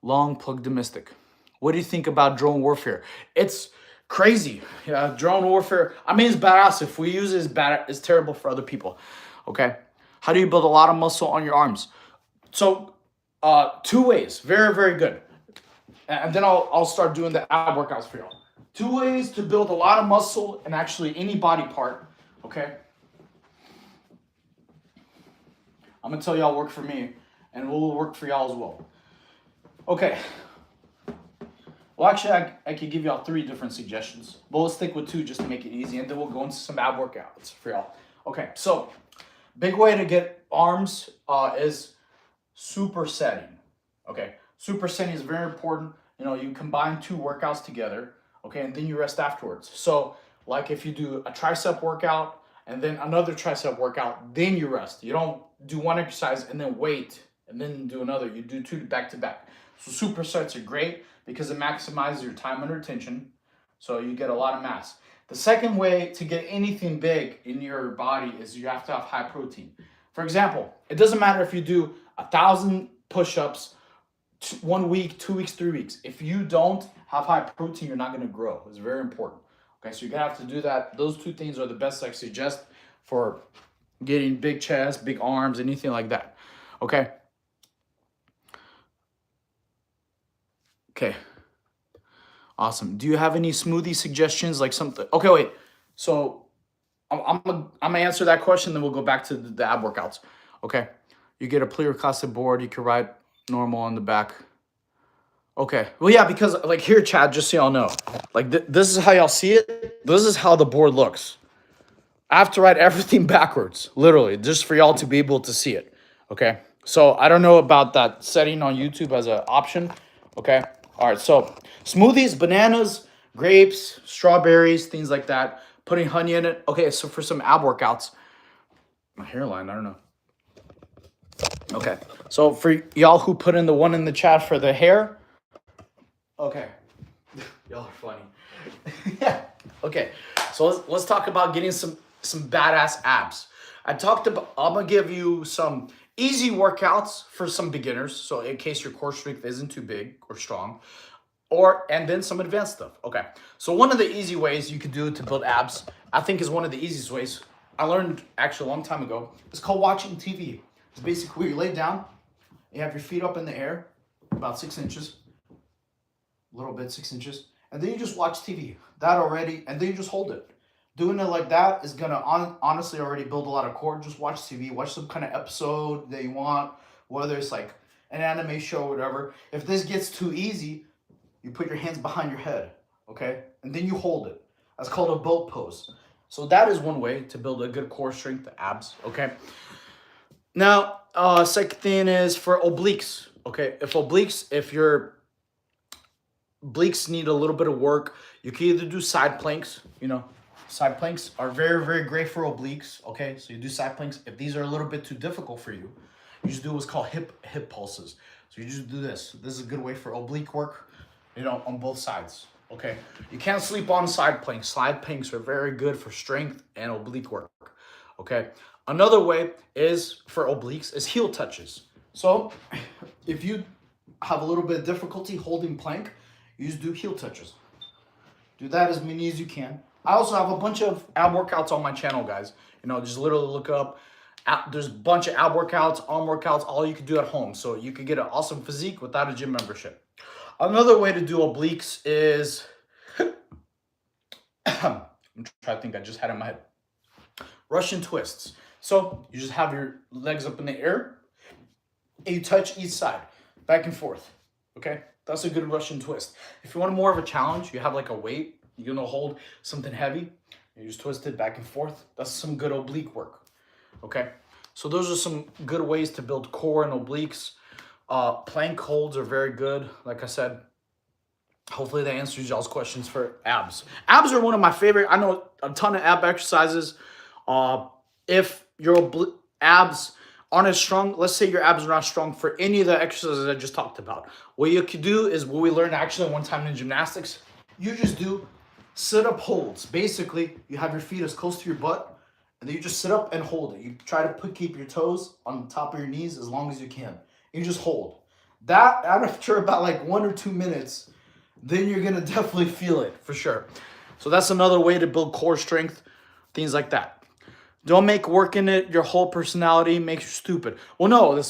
long plug domestic. What do you think about drone warfare? It's crazy. Yeah, drone warfare. I mean, it's badass. If we use it, it's terrible for other people. Okay. How do you build a lot of muscle on your arms? So, 2 ways. Very, very good. And then I'll start doing the ab workouts for y'all. 2 ways to build a lot of muscle in actually any body part. Okay. I'm gonna tell y'all work for me, and it will work for y'all as well. Okay. Well, actually, I could give y'all 3 different suggestions, but let's stick with 2 just to make it easy, and then we'll go into some ab workouts for y'all. Okay. So. Big way to get arms is supersetting. Okay, supersetting is very important. You know, you combine 2 workouts together. Okay, and then you rest afterwards. So, like if you do a tricep workout and then another tricep workout, then you rest. You don't do one exercise and then wait and then do another. You do 2 back to back. So supersets are great because it maximizes your time under tension. So you get a lot of mass. The second way to get anything big in your body is you have to have high protein. For example, it doesn't matter if you do 1,000 push-ups 1 week, 2 weeks, 3 weeks. If you don't have high protein, you're not going to grow. It's very important. Okay, so you're gonna have to do that. Those two things are the best I suggest for getting big chest, big arms, anything like that. Okay. Okay. Awesome. Do you have any smoothie suggestions, like something? Okay, wait. So I'm gonna answer that question, then we'll go back to the ab workouts. Okay. You get a clear classic board. You can ride normal on the back. Okay. Well, yeah, because like here, Chad, just so y'all know, like this is how y'all see it. This is how the board looks. I have to write everything backwards, literally, just for y'all to be able to see it. Okay. So I don't know about that setting on YouTube as an option. Okay. All right. So smoothies, bananas, grapes, strawberries, things like that. Putting honey in it. Okay. So for some ab workouts, my hairline, I don't know. Okay. So for y'all who put in the one in the chat for the hair. Okay. Y'all are funny. Yeah. Okay. So let's talk about getting some badass abs. I'm gonna give you some easy workouts for some beginners. So in case your core strength isn't too big or strong, and then some advanced stuff. Okay. So one of the easy ways you could do to build abs, I think is one of the easiest ways. I learned actually a long time ago. It's called watching TV. It's basically where you lay down, you have your feet up in the air, about 6 inches, a little bit, 6 inches, and then you just watch TV. That already, and then you just hold it. Doing it like that is gonna honestly already build a lot of core. Just watch TV, watch some kind of episode that you want, whether it's like an anime show or whatever. If this gets too easy, you put your hands behind your head, okay? And then you hold it. That's called a boat pose. So that is one way to build a good core strength, the abs, okay? Now, second thing is for obliques, okay? If your obliques need a little bit of work, you can either do side planks, side planks are very, very great for obliques, okay? So you do side planks. If these are a little bit too difficult for you, you just do what's called hip pulses. So you just do this. This is a good way for oblique work, on both sides, okay? You can't sleep on side planks. Side planks are very good for strength and oblique work, okay? Another way is for obliques is heel touches. So if you have a little bit of difficulty holding plank, you just do heel touches. Do that as many as you can. I also have a bunch of ab workouts on my channel, guys. Just literally look up. There's a bunch of ab workouts, arm workouts, all you can do at home. So you could get an awesome physique without a gym membership. Another way to do obliques is, I'm trying to think, I just had it in my head. Russian twists. So you just have your legs up in the air and you touch each side, back and forth, okay? That's a good Russian twist. If you want more of a challenge, you have like a weight, you're gonna hold something heavy, you just twist it back and forth. That's some good oblique work, okay? So those are some good ways to build core and obliques. Plank holds are very good, like I said. Hopefully that answers y'all's questions for abs. Abs are one of my favorite. I know a ton of ab exercises. If your abs aren't as strong, let's say your abs are not strong for any of the exercises I just talked about, what you could do is what we learned actually one time in gymnastics. You just do sit-up holds. Basically, you have your feet as close to your butt, and then you just sit up and hold it. You try to keep your toes on the top of your knees as long as you can. You just hold. That, after about like 1 or 2 minutes, then you're gonna definitely feel it for sure. So that's another way to build core strength, things like that. Don't make working it your whole personality makes you stupid. Well, no,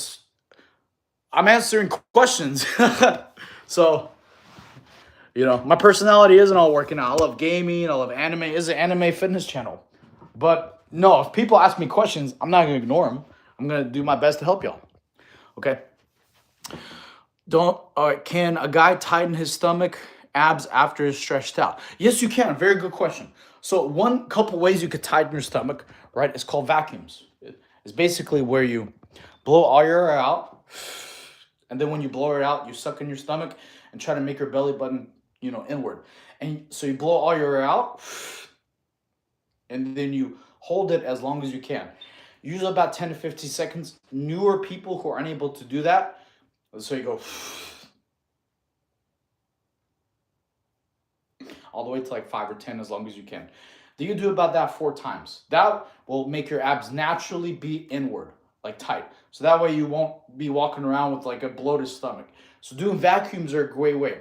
I'm answering questions. So, my personality isn't all working out. I love gaming, I love anime. It's an anime fitness channel. But no, if people ask me questions, I'm not gonna ignore them. I'm gonna do my best to help y'all. Okay. Can a guy tighten his stomach abs after it's stretched out? Yes, you can. Very good question. So one couple ways you could tighten your stomach, right? It's called vacuums. It's basically where you blow all your air out, and then when you blow it out, you suck in your stomach and try to make your belly button, inward. And so you blow all your air out, and then you hold it as long as you can. Usually about 10 to 15 seconds. Newer people who are unable to do that, so you go. all the way to like 5 or 10 as long as you can. Then you do about that 4 times. That will make your abs naturally be inward, like tight. So that way you won't be walking around with like a bloated stomach. So doing vacuums are a great way.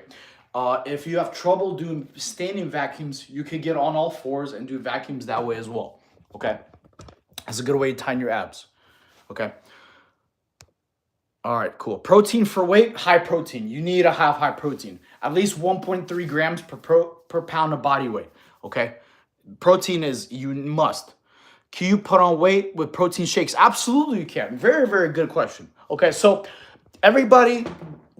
If you have trouble doing standing vacuums, you could get on all fours and do vacuums that way as well. Okay, that's a good way to tighten your abs. Okay. All right, cool. Protein for weight, high protein. You need to have high protein, at least 1.3 grams per pound of body weight. Okay, protein is you must. Can you put on weight with protein shakes? Absolutely, you can. Very, very good question. Okay, so everybody's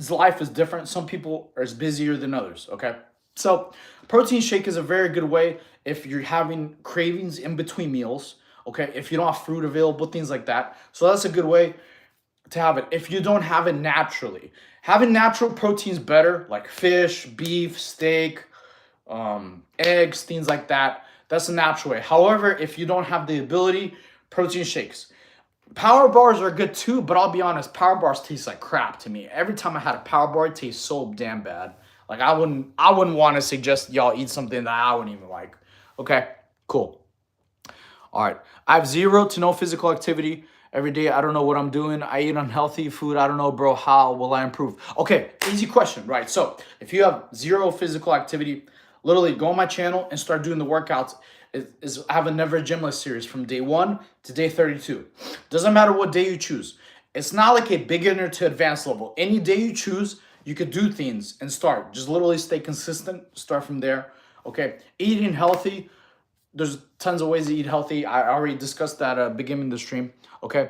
life is different. Some people are as busier than others. Okay, so protein shake is a very good way if you're having cravings in between meals. Okay, if you don't have fruit available, things like that. So that's a good way to have it. If you don't have it naturally, having natural proteins better, like fish, beef, steak, eggs, things like that. That's a natural way. However, if you don't have the ability, protein shakes. Power bars are good too, but I'll be honest, power bars taste like crap to me. Every time I had a power bar, it tastes so damn bad. Like I wouldn't want to suggest y'all eat something that I wouldn't even like. Okay, cool. All right. I have 0 to no physical activity every day. I don't know what I'm doing. I eat unhealthy food. I don't know, bro. How will I improve? Okay, easy question, right? So if you have 0 physical activity, literally go on my channel and start doing the workouts. I have a Never Gymless series from day 1 to day 32. Doesn't matter what day you choose. It's not like a beginner to advanced level. Any day you choose, you could do things and start. Just literally stay consistent. Start from there. Okay, eating healthy. There's tons of ways to eat healthy. I already discussed that at beginning of the stream. Okay,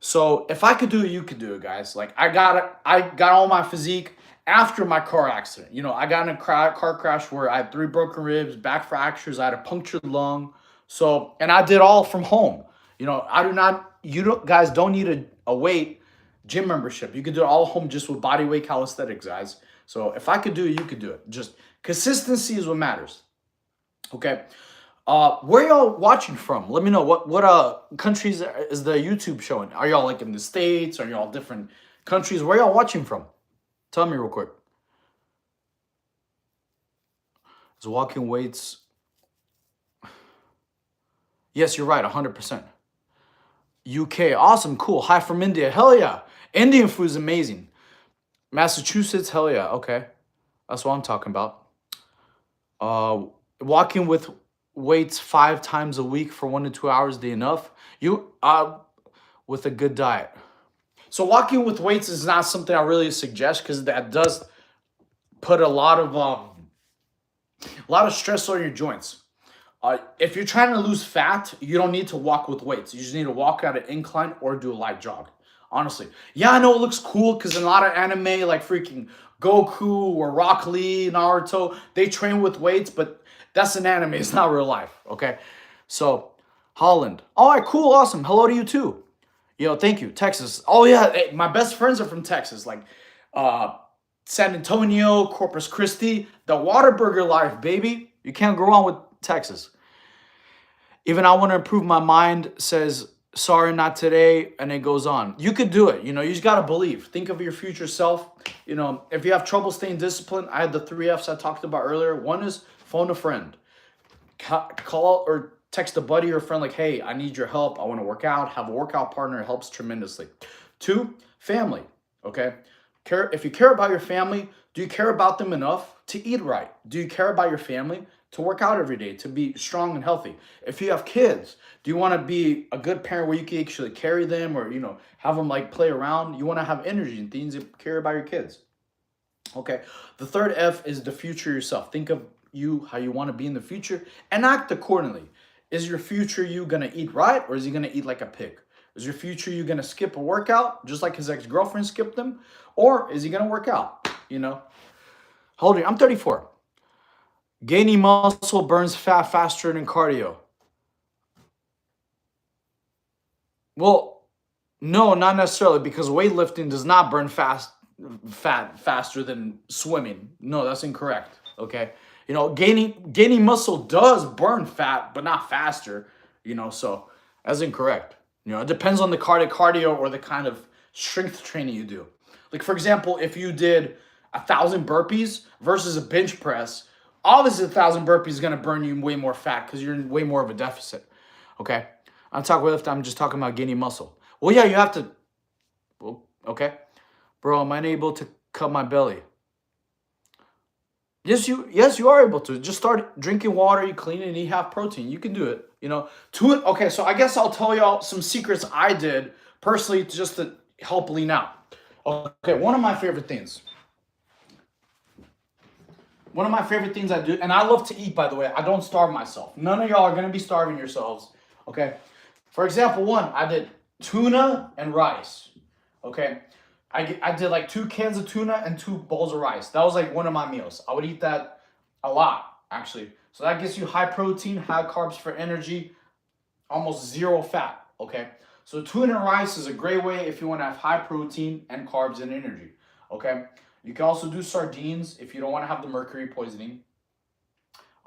so if I could do it, you could do it, guys. Like I got all my physique after my car accident. You know, I got in a car crash where I had 3 broken ribs, back fractures, I had a punctured lung. So, and I did all from home. You know, guys don't need a weight gym membership. You could do it all home just with body weight calisthenics, guys. So if I could do it, you could do it. Just consistency is what matters. Okay. Where y'all watching from? Let me know what countries is the YouTube showing. Are y'all like in the States? Are y'all different countries? Where y'all watching from? Tell me real quick. Is walking weights? Yes, you're right, 100%. UK, awesome, cool. Hi from India, hell yeah. Indian food is amazing. Massachusetts, hell yeah. Okay, that's what I'm talking about. Walking with weights 5 times a week for 1 to 2 hours, day enough? With a good diet. So walking with weights is not something I really suggest because that does put a lot of stress on your joints. If you're trying to lose fat, you don't need to walk with weights. You just need to walk at an incline or do a light jog. Honestly, yeah, I know it looks cool because in a lot of anime, like freaking Goku or Rock Lee, Naruto, they train with weights, but that's an anime. It's not real life. Okay, so Holland. All right, cool, awesome. Hello to you too. Yo, thank you, Texas. Oh yeah, hey, my best friends are from Texas, like San Antonio, Corpus Christi, the Whataburger life, baby. You can't go wrong with Texas. Even I want to improve my mind says, sorry, not today, and it goes on. You could do it. You know, you just got to believe. Think of your future self. You know, if you have trouble staying disciplined, I had the 3 F's I talked about earlier. One is phone a friend. Call or text a buddy or a friend like, hey, I need your help. I want to work out. Have a workout partner. It helps tremendously. 2, family. Okay? If you care about your family, do you care about them enough to eat right? Do you care about your family to work out every day, to be strong and healthy? If you have kids, do you want to be a good parent where you can actually carry them or, you know, have them like play around? You want to have energy and things that care about your kids. Okay. The 3rd F is the future yourself. Think of you, how you want to be in the future and act accordingly. Is your future you going to eat right or is he going to eat like a pig? Is your future you going to skip a workout just like his ex-girlfriend skipped them? Or is he going to work out? You know? How old are you? I'm 34. Gaining muscle burns fat faster than cardio. Well, no, not necessarily, because weightlifting does not burn fat faster than swimming. No, that's incorrect. Okay, you know, gaining muscle does burn fat, but not faster. You know, so that's incorrect. You know, it depends on the cardio or the kind of strength training you do. Like for example, if you did 1,000 burpees versus a bench press, Obviously, 1,000 burpees is going to burn you way more fat because you're in way more of a deficit. Okay? I'm talking lift, I'm just talking about gaining muscle. Well, yeah, you have to. Well, okay. Bro, am I able to cut my belly? Yes, you are able to. Just start drinking water, you clean it, and eat half protein. You can do it. To it. Okay, so I guess I'll tell y'all some secrets I did personally just to help lean out. Okay, one of my favorite things. One of my favorite things I do, and I love to eat, by the way. I don't starve myself. None of y'all are gonna be starving yourselves. Okay. For example, one, I did tuna and rice. Okay. I did like 2 cans of tuna and 2 bowls of rice. That was like one of my meals. I would eat that a lot, actually. So that gives you high protein, high carbs for energy, almost zero fat. Okay. So tuna and rice is a great way if you want to have high protein and carbs and energy. Okay. You can also do sardines if you don't want to have the mercury poisoning.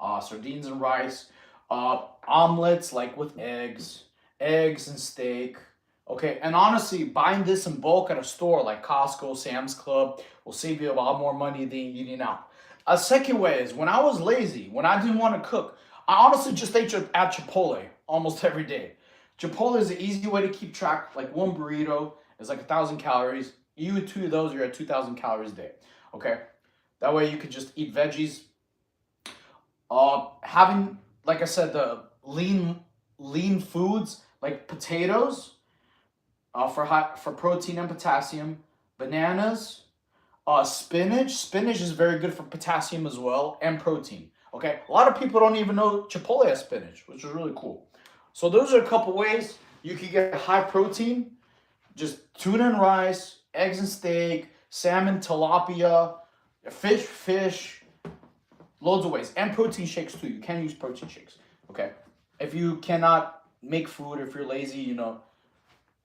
Sardines and rice. Omelets like with eggs and steak. Okay, and honestly, buying this in bulk at a store like Costco, Sam's Club will save you a lot more money than eating out. A second way is when I was lazy, when I didn't want to cook, I honestly just ate at Chipotle almost every day. Chipotle is an easy way to keep track. Like one burrito is like 1,000 calories. You eat 2 of those, you're at 2,000 calories a day. Okay, that way you could just eat veggies. Having, like I said, the lean foods like potatoes for protein and potassium, bananas, spinach. Spinach is very good for potassium as well and protein. Okay, a lot of people don't even know Chipotle has spinach, which is really cool. So those are a couple ways you can get high protein. Just tuna and rice, eggs and steak, salmon, tilapia, fish, loads of ways. And protein shakes too. You can use protein shakes. Okay. If you cannot make food, if you're lazy,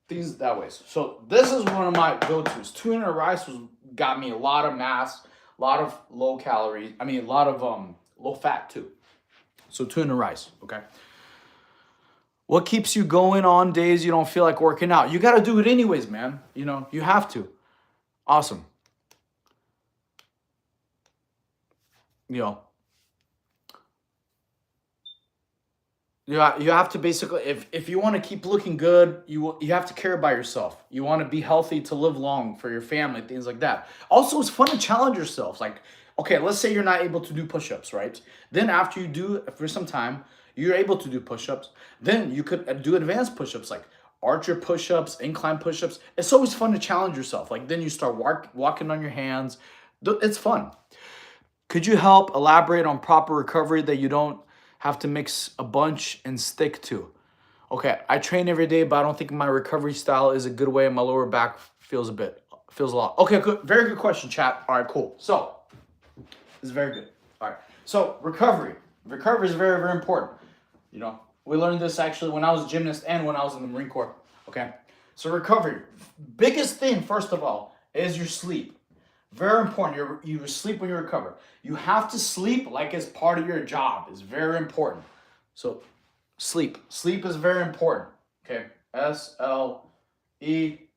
things that ways. So this is one of my go-tos. Tuna and rice got me a lot of mass, a lot of low calories. I mean, a lot of low fat too. So tuna and rice. Okay. What keeps you going on days you don't feel like working out? You got to do it anyways, man. You have to. Awesome. You have to basically, if you want to keep looking good, you have to care about yourself. You want to be healthy to live long for your family, things like that. Also, it's fun to challenge yourself. Like, okay, let's say you're not able to do push-ups, right? Then after you do for some time, you're able to do push-ups. Then you could do advanced push-ups like archer push-ups, incline push-ups. It's always fun to challenge yourself. Like then you start walking on your hands. It's fun. Could you help elaborate on proper recovery that you don't have to mix a bunch and stick to? Okay, I train every day, but I don't think my recovery style is a good way. My lower back feels a lot. Okay, good. Very good question, chat. All right, cool. So this is very good. All right. So recovery. Recovery is very, very important. We learned this actually when I was a gymnast and when I was in the Marine Corps. Okay. So recovery. Biggest thing, first of all, is your sleep. Very important. You sleep when you recover. You have to sleep like it's part of your job. It's very important. So sleep. Sleep is very important. Okay. SLEEP.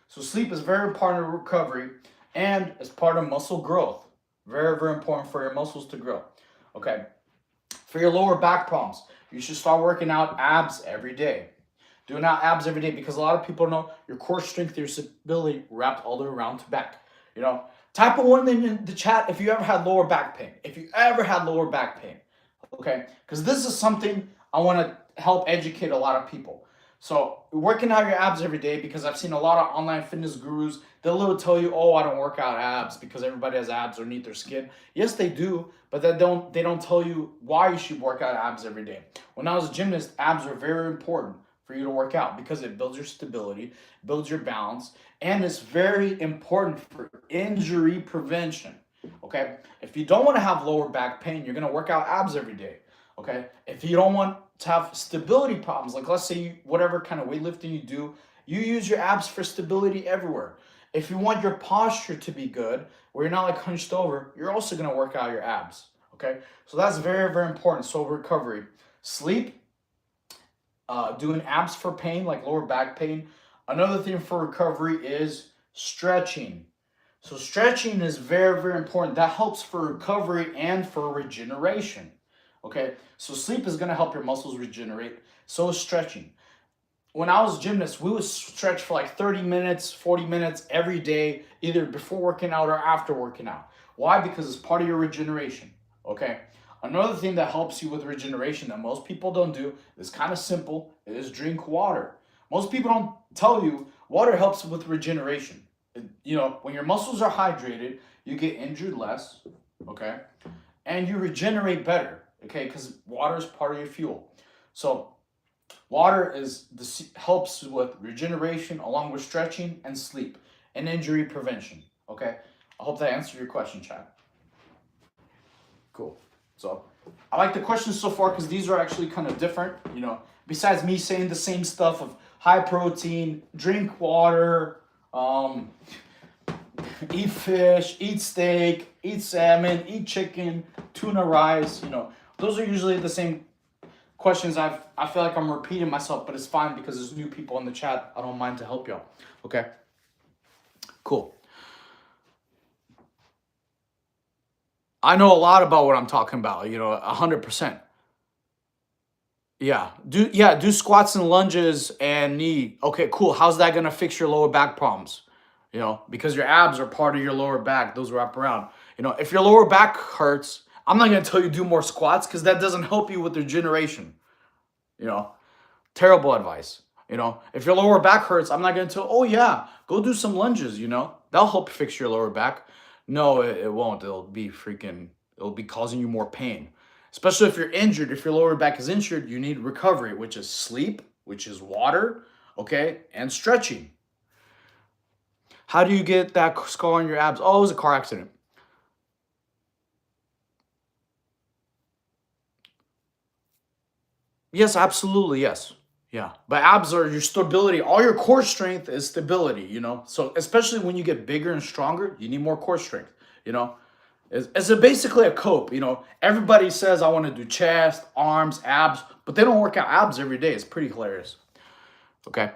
So sleep is very important in recovery and it's part of muscle growth. Very, very important for your muscles to grow. Okay. For your lower back problems, you should start working out abs every day. Doing out abs every day because a lot of people know your core strength, your stability wrapped all the way around to back. Type of one in the chat if you ever had lower back pain. If you ever had lower back pain, okay? Because this is something I want to help educate a lot of people. So working out your abs every day because I've seen a lot of online fitness gurus. They'll tell you, oh, I don't work out abs because everybody has abs underneath their skin. Yes, they do, but they don't tell you why you should work out abs every day. When I was a gymnast, abs are very important for you to work out because it builds your stability, builds your balance, and it's very important for injury prevention. Okay? If you don't want to have lower back pain, you're going to work out abs every day. Okay? If you don't want to have stability problems, like let's say whatever kind of weightlifting you do, you use your abs for stability everywhere. If you want your posture to be good, where you're not like hunched over, you're also going to work out your abs. Okay? So that's very, very important. So recovery. Sleep, doing abs for pain, like lower back pain. Another thing for recovery is stretching. So stretching is very, very important. That helps for recovery and for regeneration. Okay, so sleep is gonna help your muscles regenerate. So is stretching. When I was a gymnast, we would stretch for like 30 minutes, 40 minutes every day, either before working out or after working out. Why? Because it's part of your regeneration. Okay. Another thing that helps you with regeneration that most people don't do is kind of simple, is drink water. Most people don't tell you water helps with regeneration. You know, when your muscles are hydrated, you get injured less, okay? And you regenerate better, okay? Because water is part of your fuel. So water helps with regeneration along with stretching and sleep and injury prevention. Okay, I hope that answered your question, Chad. Cool. So I like the questions so far because these are actually kind of different. You know, besides me saying the same stuff of high protein, drink water, eat fish, eat steak, eat salmon, eat chicken, tuna rice. You know, those are usually the same questions. I feel like I'm repeating myself, but it's fine because there's new people in the chat. I don't mind to help y'all. Okay. Cool. I know a lot about what I'm talking about, you know, 100%. Do squats and lunges and knee. Okay, cool. How's that gonna fix your lower back problems? You know, because your abs are part of your lower back. Those wrap around. You know, if your lower back hurts, I'm not gonna tell you do more squats because that doesn't help you with regeneration. You know, terrible advice. You know, if your lower back hurts, I'm not gonna tell. Oh yeah, go do some lunges. You know, that'll help fix your lower back. No, it won't. It'll be causing you more pain. Especially if you're injured. If your lower back is injured, you need recovery, which is sleep, which is water, okay, and stretching. How do you get that scar on your abs? Oh, it was a car accident. Yes, absolutely, yes. Yeah, but abs are your stability. All your core strength is stability, you know? So, especially when you get bigger and stronger, you need more core strength, you know? Basically a cope, you know? Everybody says, I want to do chest, arms, abs, but they don't work out abs every day. It's pretty hilarious. Okay?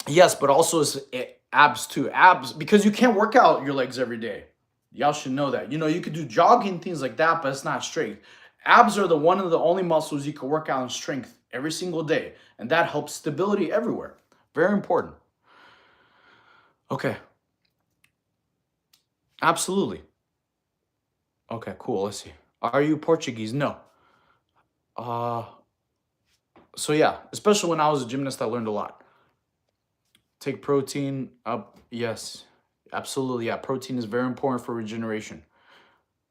Yes, but also abs too. Abs, because you can't work out your legs every day. Y'all should know that. You know, you could do jogging, things like that, but it's not strength. Abs are one of the only muscles you can work out in strength every single day, and that helps stability everywhere. Very important. Okay. Absolutely. Okay, cool. Let's see. Are you Portuguese? No. Uh so yeah, especially when I was a gymnast, I learned a lot. Take protein up. Yes. Absolutely. Yeah, protein is very important for regeneration.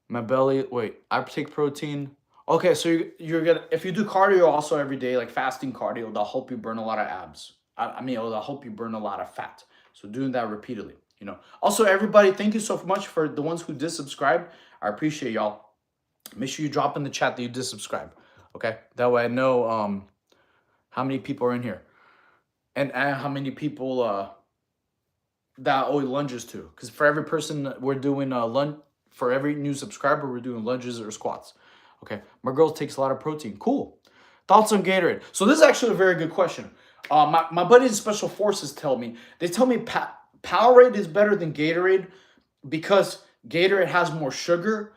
My belly, wait, I take protein. Okay, so you're gonna, if you do cardio also every day, like fasting cardio, that'll help you burn a lot of abs. I mean, it'll help you burn a lot of fat. So doing that repeatedly, you know. Also, everybody, thank you so much for the ones who did subscribe. I appreciate y'all. Make sure you drop in the chat that you did subscribe. Okay, that way I know how many people are in here, and how many people that I owe lunges to. Because for every person we're doing lunge, for every new subscriber, we're doing lunges or squats. Okay, my girl takes a lot of protein. Cool. Thoughts on Gatorade? So this is actually a very good question. My buddies in Special Forces tell me Powerade is better than Gatorade because Gatorade has more sugar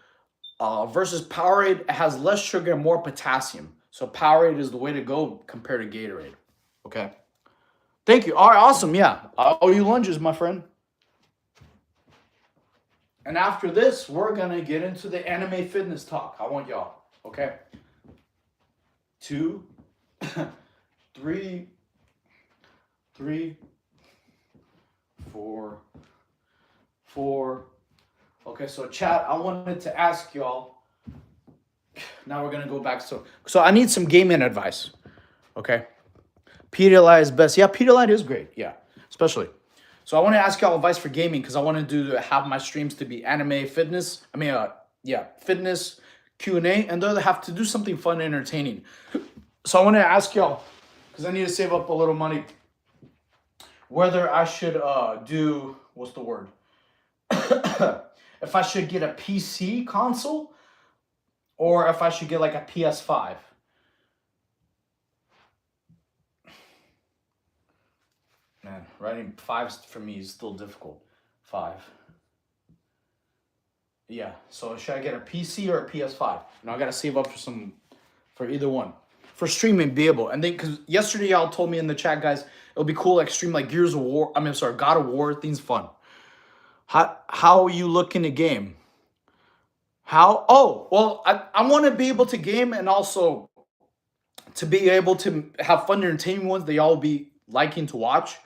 versus Powerade has less sugar and more potassium. So Powerade is the way to go compared to Gatorade. Okay. Thank you. All right, awesome. Yeah, I owe you lunges, my friend. And after this, we're gonna get into the anime fitness talk. I want y'all. Okay. 2, 3, 3, 4, 4. Okay, so chat, I wanted to ask y'all. Now we're gonna go back. So I need some gaming advice. Okay. Pedialyte is best. Yeah, Pedialyte is great. Yeah, especially. So I want to ask y'all advice for gaming because I want to have my streams to be anime, fitness. Fitness, Q&A, and the other half to do something fun and entertaining. So I want to ask y'all, because I need to save up a little money, whether I should do, what's the word? If I should get a PC console or if I should get like a PS5. Man, writing fives for me is still difficult. Five. Yeah. So should I get a PC or a PS5? I gotta save up for either one. For streaming, be able. And then because yesterday y'all told me in the chat, guys, it'll be cool like stream like Gears of War. I mean, sorry, God of War. Things fun. How are you looking to game? How? Oh, well, I want to be able to game and also to be able to have fun, entertaining ones that y'all be liking to watch.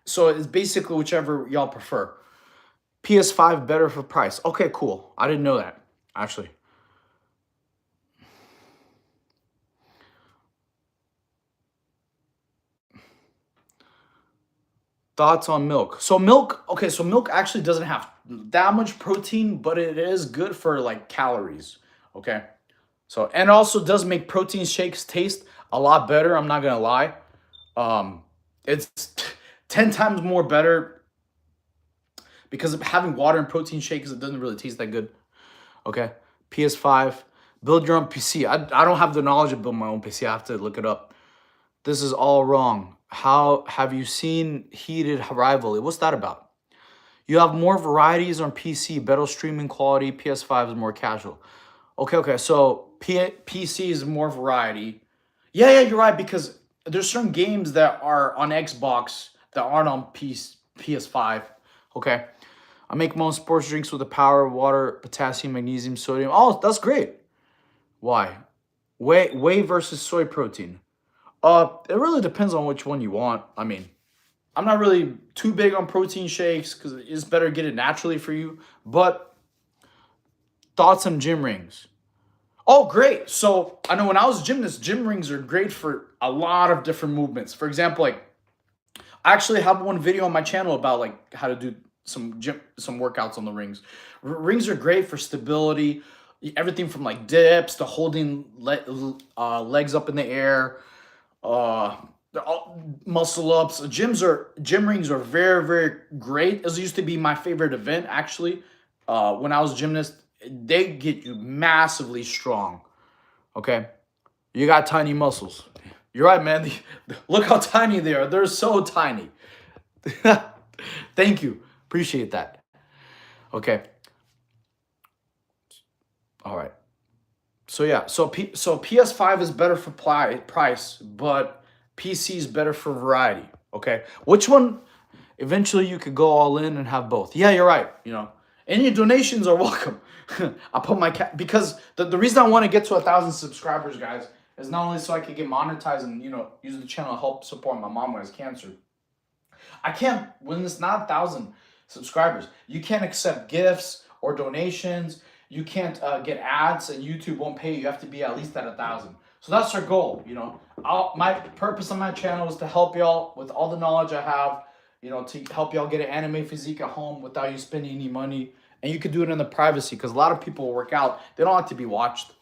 So it's basically whichever y'all prefer. PS5 better for price. Okay, cool. I didn't know that, actually. Thoughts on milk. So milk, okay, so milk actually doesn't have that much protein, but it is good for like calories. Okay. So and also does make protein shakes taste a lot better. I'm not gonna lie. It's 10 times more better because of having water and protein shakes, it doesn't really taste that good. Okay. PS5. Build your own PC. I don't have the knowledge to build my own PC. I have to look it up. This is all wrong. How have you seen Heated Rivalry? What's that about? You have more varieties on PC, better streaming quality. PS5 is more casual. Okay. So PC is more variety. Yeah, you're right because there's certain games that are on Xbox that aren't on PS5. Okay. I make my own sports drinks with the power of water, potassium, magnesium, sodium. Oh, that's great. Why? Whey versus soy protein. It really depends on which one you want. I mean, I'm not really too big on protein shakes because it's better to get it naturally for you. But thoughts on gym rings? Oh, great. So I know when I was a gymnast, gym rings are great for a lot of different movements. For example, like I actually have one video on my channel about like how to do some workouts on the rings. Rings are great for stability, everything from like dips to holding legs up in the air, uh muscle ups. Gym rings are very, very great. This used to be my favorite event actually. When I was a gymnast, they get you massively strong. Okay, you got tiny muscles. You're right, man. Look how tiny they are. They're so tiny. Thank you. Appreciate that. Okay. All right. So yeah. So PS5 is better for price, but PC is better for variety. Okay. Which one? Eventually, you could go all in and have both. Yeah, you're right. Any donations are welcome. I put my because the reason I want to get to 1,000 subscribers, guys, is not only so I could get monetized and use the channel to help support my mom who has cancer. I can't when it's not 1,000 subscribers. You can't accept gifts or donations. You can't get ads, and YouTube won't pay you. You have to be at least at 1,000. So that's our goal. My purpose on my channel is to help y'all with all the knowledge I have. To help y'all get an anime physique at home without you spending any money, and you could do it in the privacy because a lot of people work out. They don't like to be watched.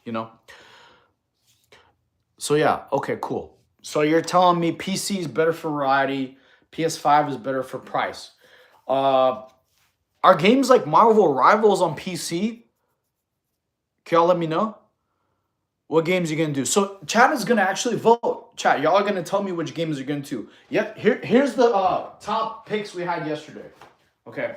So yeah, okay, cool. So you're telling me PC is better for variety, PS5 is better for price. Uh, are games like Marvel Rivals on PC? Can y'all let me know? What games you gonna do? So chat is gonna actually vote. Chat, y'all are gonna tell me which games you're gonna do. Yep, here's the top picks we had yesterday. Okay.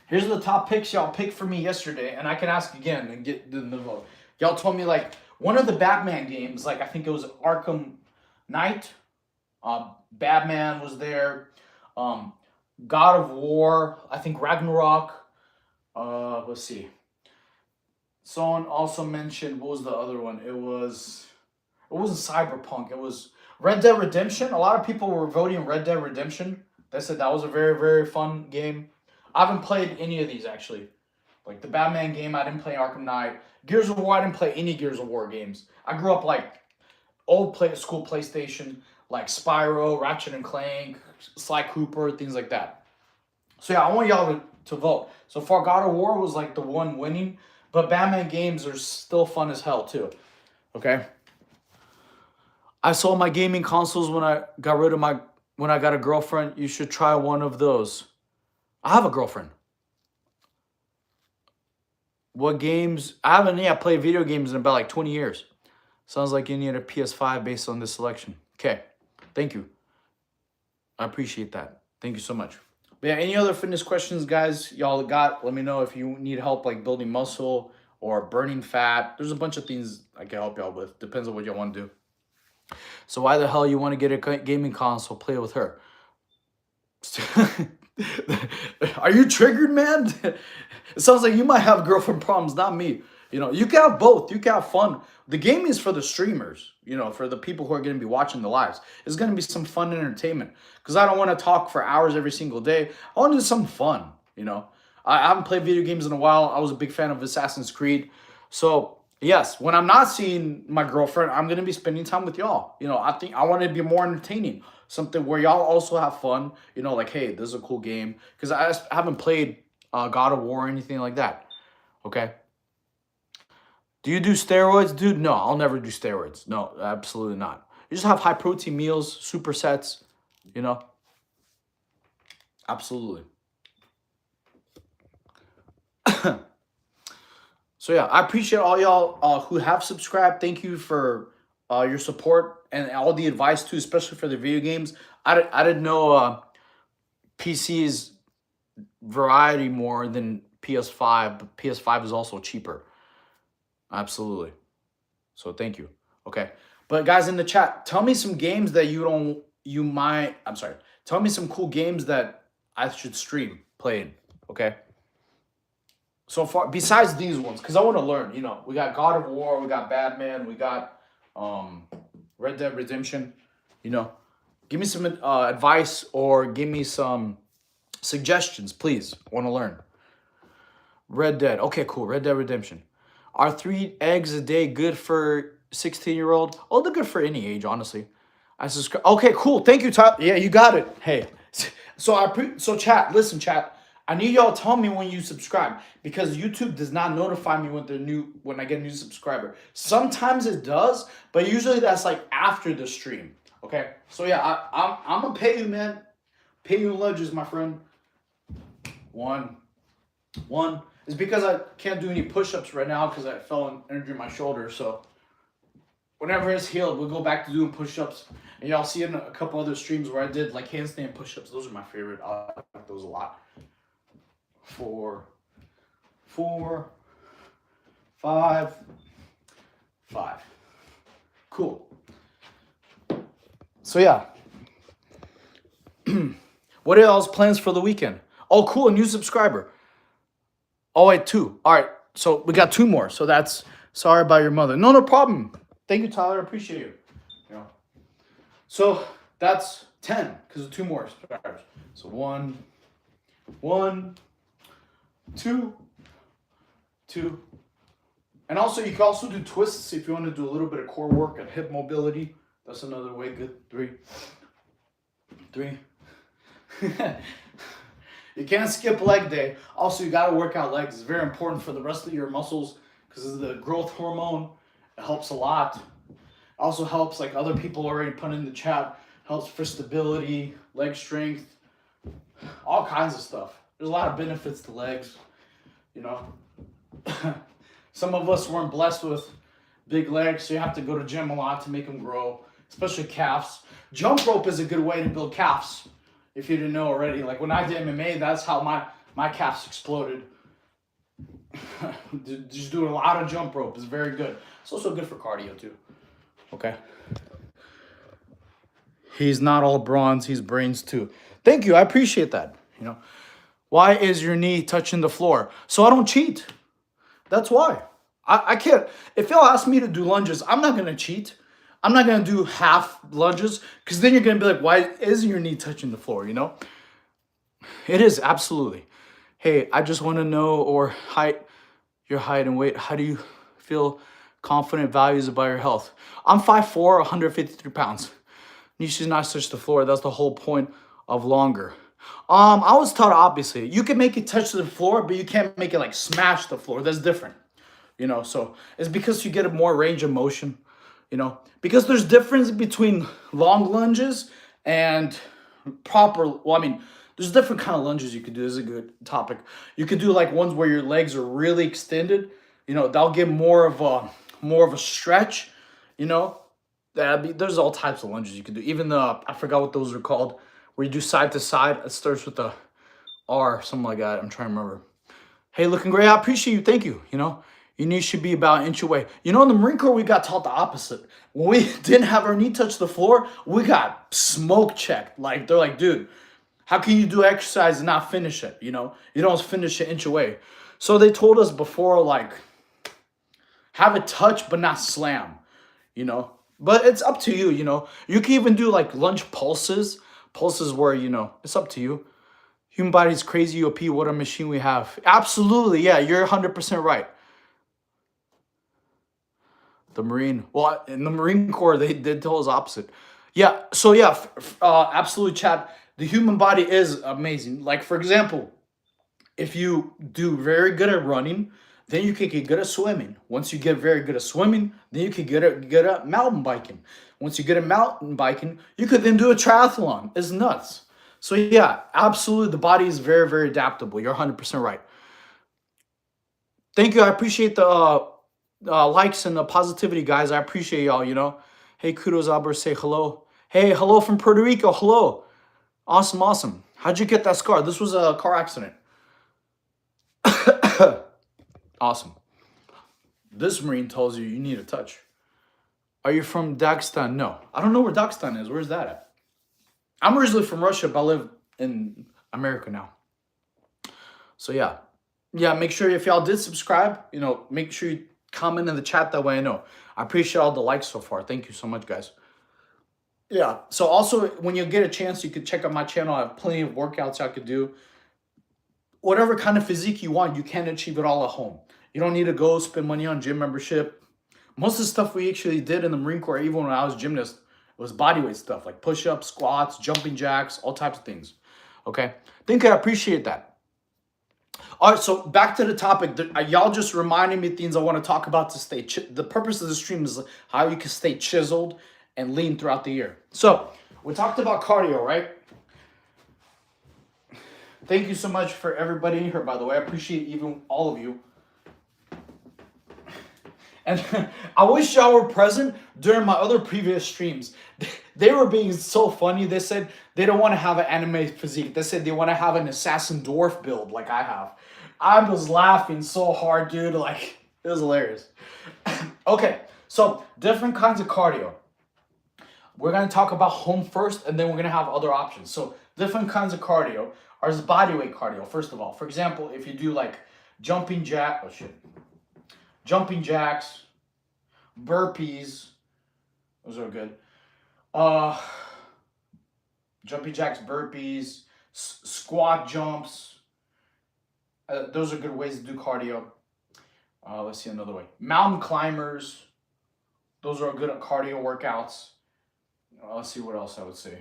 Here's the top picks y'all picked for me yesterday, and I can ask again and get the vote. Y'all told me like one of the Batman games, like I think it was Arkham Knight. Batman was there. God of War. I think Ragnarok. Let's see. Someone also mentioned what was the other one? It wasn't Cyberpunk. It was Red Dead Redemption. A lot of people were voting Red Dead Redemption. They said that was a very, very fun game. I haven't played any of these actually. Like the Batman game, I didn't play Arkham Knight. Gears of War, I didn't play any Gears of War games. I grew up like old school PlayStation, like Spyro, Ratchet and Clank, Sly Cooper, things like that. So yeah, I want y'all to vote. So far, God of War was like the one winning, but Batman games are still fun as hell too. Okay. I sold my gaming consoles when I got rid of when I got a girlfriend. You should try one of those. I have a girlfriend. What games? I haven't played video games in about like 20 years. Sounds like you need a PS5 based on this selection. Okay. Thank you. I appreciate that. Thank you so much. But yeah, any other fitness questions, guys? Y'all got? Let me know if you need help like building muscle or burning fat. There's a bunch of things I can help y'all with. Depends on what y'all want to do. So why the hell you want to get a gaming console? Play with her. Are you triggered, man? It sounds like you might have girlfriend problems, not me. You can have both. You can have fun. The game is for the streamers, for the people who are going to be watching the lives. It's going to be some fun entertainment because I don't want to talk for hours every single day. I want to do some fun. I haven't played video games in a while. I was a big fan of Assassin's Creed. So, yes, when I'm not seeing my girlfriend, I'm going to be spending time with y'all. I think I want to be more entertaining. Something where y'all also have fun. Like, hey, this is a cool game. Because I haven't played God of War or anything like that. Okay? Do you do steroids, dude? No, I'll never do steroids. No, absolutely not. You just have high protein meals, supersets, Absolutely. So yeah, I appreciate all y'all who have subscribed. Thank you for your support and all the advice too, especially for the video games. I didn't know PC's variety more than PS5, but PS5 is also cheaper. Absolutely. So thank you. Okay. But guys in the chat, tell me some games that tell me some cool games that I should stream playing. Okay. So far, besides these ones, because I want to learn, we got God of War, we got Batman, we got Red Dead Redemption, give me some advice or give me some suggestions, please. I want to learn. Red Dead. Okay, cool. Red Dead Redemption. Are 3 eggs a day good for 16-year-old? Oh, they're good for any age, honestly. I subscribe. Okay, cool. Thank you, Tyler. Yeah, you got it. Hey, so chat. Listen, chat. I need y'all tell me when you subscribe because YouTube does not notify me when I get a new subscriber. Sometimes it does, but usually that's like after the stream. Okay, so yeah, I'm gonna pay you, man. Pay you lunges, my friend. One. It's because I can't do any push-ups right now because I fell and injured my shoulder. So whenever it's healed, we'll go back to doing push-ups. And y'all see in a couple other streams where I did like handstand push-ups. Those are my favorite. I like those a lot. 4, 5. Cool. So yeah. What are y'all's plans for the weekend? Oh, cool, a new subscriber. Oh, wait, 2. All right, so we got 2 more. So that's sorry about your mother. No problem. Thank you, Tyler. I appreciate you. So that's 10 because of 2 more subscribers. So 1, 2. And also, you can also do twists if you want to do a little bit of core work and hip mobility. That's another way. Good. 3. You can't skip leg day. Also, you got to work out legs. It's very important for the rest of your muscles because of the growth hormone. It helps a lot. Also helps, like other people already put in the chat, helps for stability, leg strength, all kinds of stuff. There's a lot of benefits to legs, Some of us weren't blessed with big legs, so you have to go to gym a lot to make them grow, especially calves. Jump rope is a good way to build calves. If you didn't know already, like when I did MMA, that's how my calves exploded. Just doing a lot of jump rope is very good. It's also good for cardio too. Okay. He's not all bronze, he's brains too. Thank you, I appreciate that. Why is your knee touching the floor? So I don't cheat. That's why. I can't. If y'all ask me to do lunges, I'm not gonna cheat. I'm not going to do half lunges because then you're going to be like, why is your knee touching the floor, It is, absolutely. Hey, I just want to know your height and weight. How do you feel confident values about your health? I'm 5'4", 153 pounds. You should not touch the floor. That's the whole point of longer. I was taught obviously. You can make it touch the floor, but you can't make it like smash the floor. That's different. So it's because you get a more range of motion. Because there's difference between long lunges and there's different kind of lunges you could do. This is a good topic. You could do like ones where your legs are really extended. That'll get more of a stretch. There's all types of lunges you can do. Even I forgot what those are called, where you do side to side. It starts with the R, something like that. I'm trying to remember. Hey, looking great. I appreciate you. Thank you. Your knee should be about an inch away. In the Marine Corps, we got taught the opposite. When we didn't have our knee touch the floor, we got smoke checked. Like, they're like, dude, how can you do exercise and not finish it? You don't finish an inch away. So they told us before, like, have it touch but not slam, But it's up to you, You can even do like lunge pulses. Pulses where, it's up to you. Human body is crazy, UOP. What a machine we have. Absolutely, yeah, you're 100% right. Well, in the Marine Corps, they did tell us opposite. Yeah, so yeah, absolute chat. The human body is amazing. Like, for example, if you do very good at running, then you can get good at swimming. Once you get very good at swimming, then you can get good at mountain biking. Once you get at mountain biking, you could then do a triathlon. It's nuts. So yeah, absolutely, the body is very, very adaptable. You're 100% right. Thank you. I appreciate the likes and the positivity, guys. I appreciate y'all. Hey, kudos, Albert. Say hello. Hey, hello from Puerto Rico. Hello. Awesome, awesome. How'd you get that scar? This was a car accident. Awesome. This Marine tells you need a touch. Are you from Dagestan? No. I don't know where Dagestan is. Where's that at? I'm originally from Russia, but I live in America now. So yeah. Yeah, make sure if y'all did subscribe, make sure you comment in the chat. That way I know. I appreciate all the likes so far. Thank you so much, guys. Yeah. So also, when you get a chance, you could check out my channel. I have plenty of workouts I could do. Whatever kind of physique you want, you can achieve it all at home. You don't need to go spend money on gym membership. Most of the stuff we actually did in the Marine Corps, even when I was a gymnast, was bodyweight stuff like push-ups, squats, jumping jacks, all types of things. Okay? I appreciate that. All right, so back to the topic. Y'all just reminding me things I want to talk about to stay. The purpose of the stream is how you can stay chiseled and lean throughout the year. So we talked about cardio, right? Thank you so much for everybody in here, by the way. I appreciate even all of you. And I wish y'all were present during my other previous streams. They were being so funny. They said they don't want to have an anime physique. They said they want to have an assassin dwarf build like I have. I was laughing so hard, dude. Like, it was hilarious. Okay, so different kinds of cardio. We're going to talk about home first, and then we're going to have other options. So different kinds of cardio are bodyweight cardio, first of all. For example, if you do like jumping jacks, burpees, those are good. Jumping jacks, burpees, squat jumps. Those are good ways to do cardio. Let's see another way. Mountain climbers. Those are good at cardio workouts. Let's see what else I would say.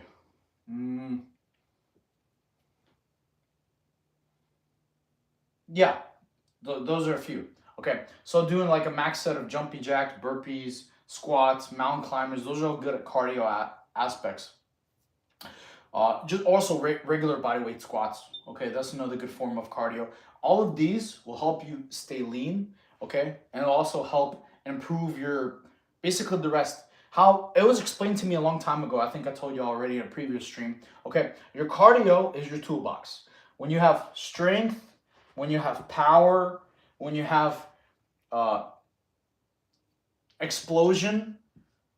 Yeah, those are a few. Okay, so doing like a max set of jumping jacks, burpees, squats, mountain climbers, those are all good at cardio aspects. Just also regular bodyweight squats. Okay, that's another good form of cardio. All of these will help you stay lean, okay? And it'll also help improve basically the rest. How it was explained to me a long time ago. I think I told you already in a previous stream. Okay, your cardio is your toolbox. When you have strength, when you have power, when you have explosion,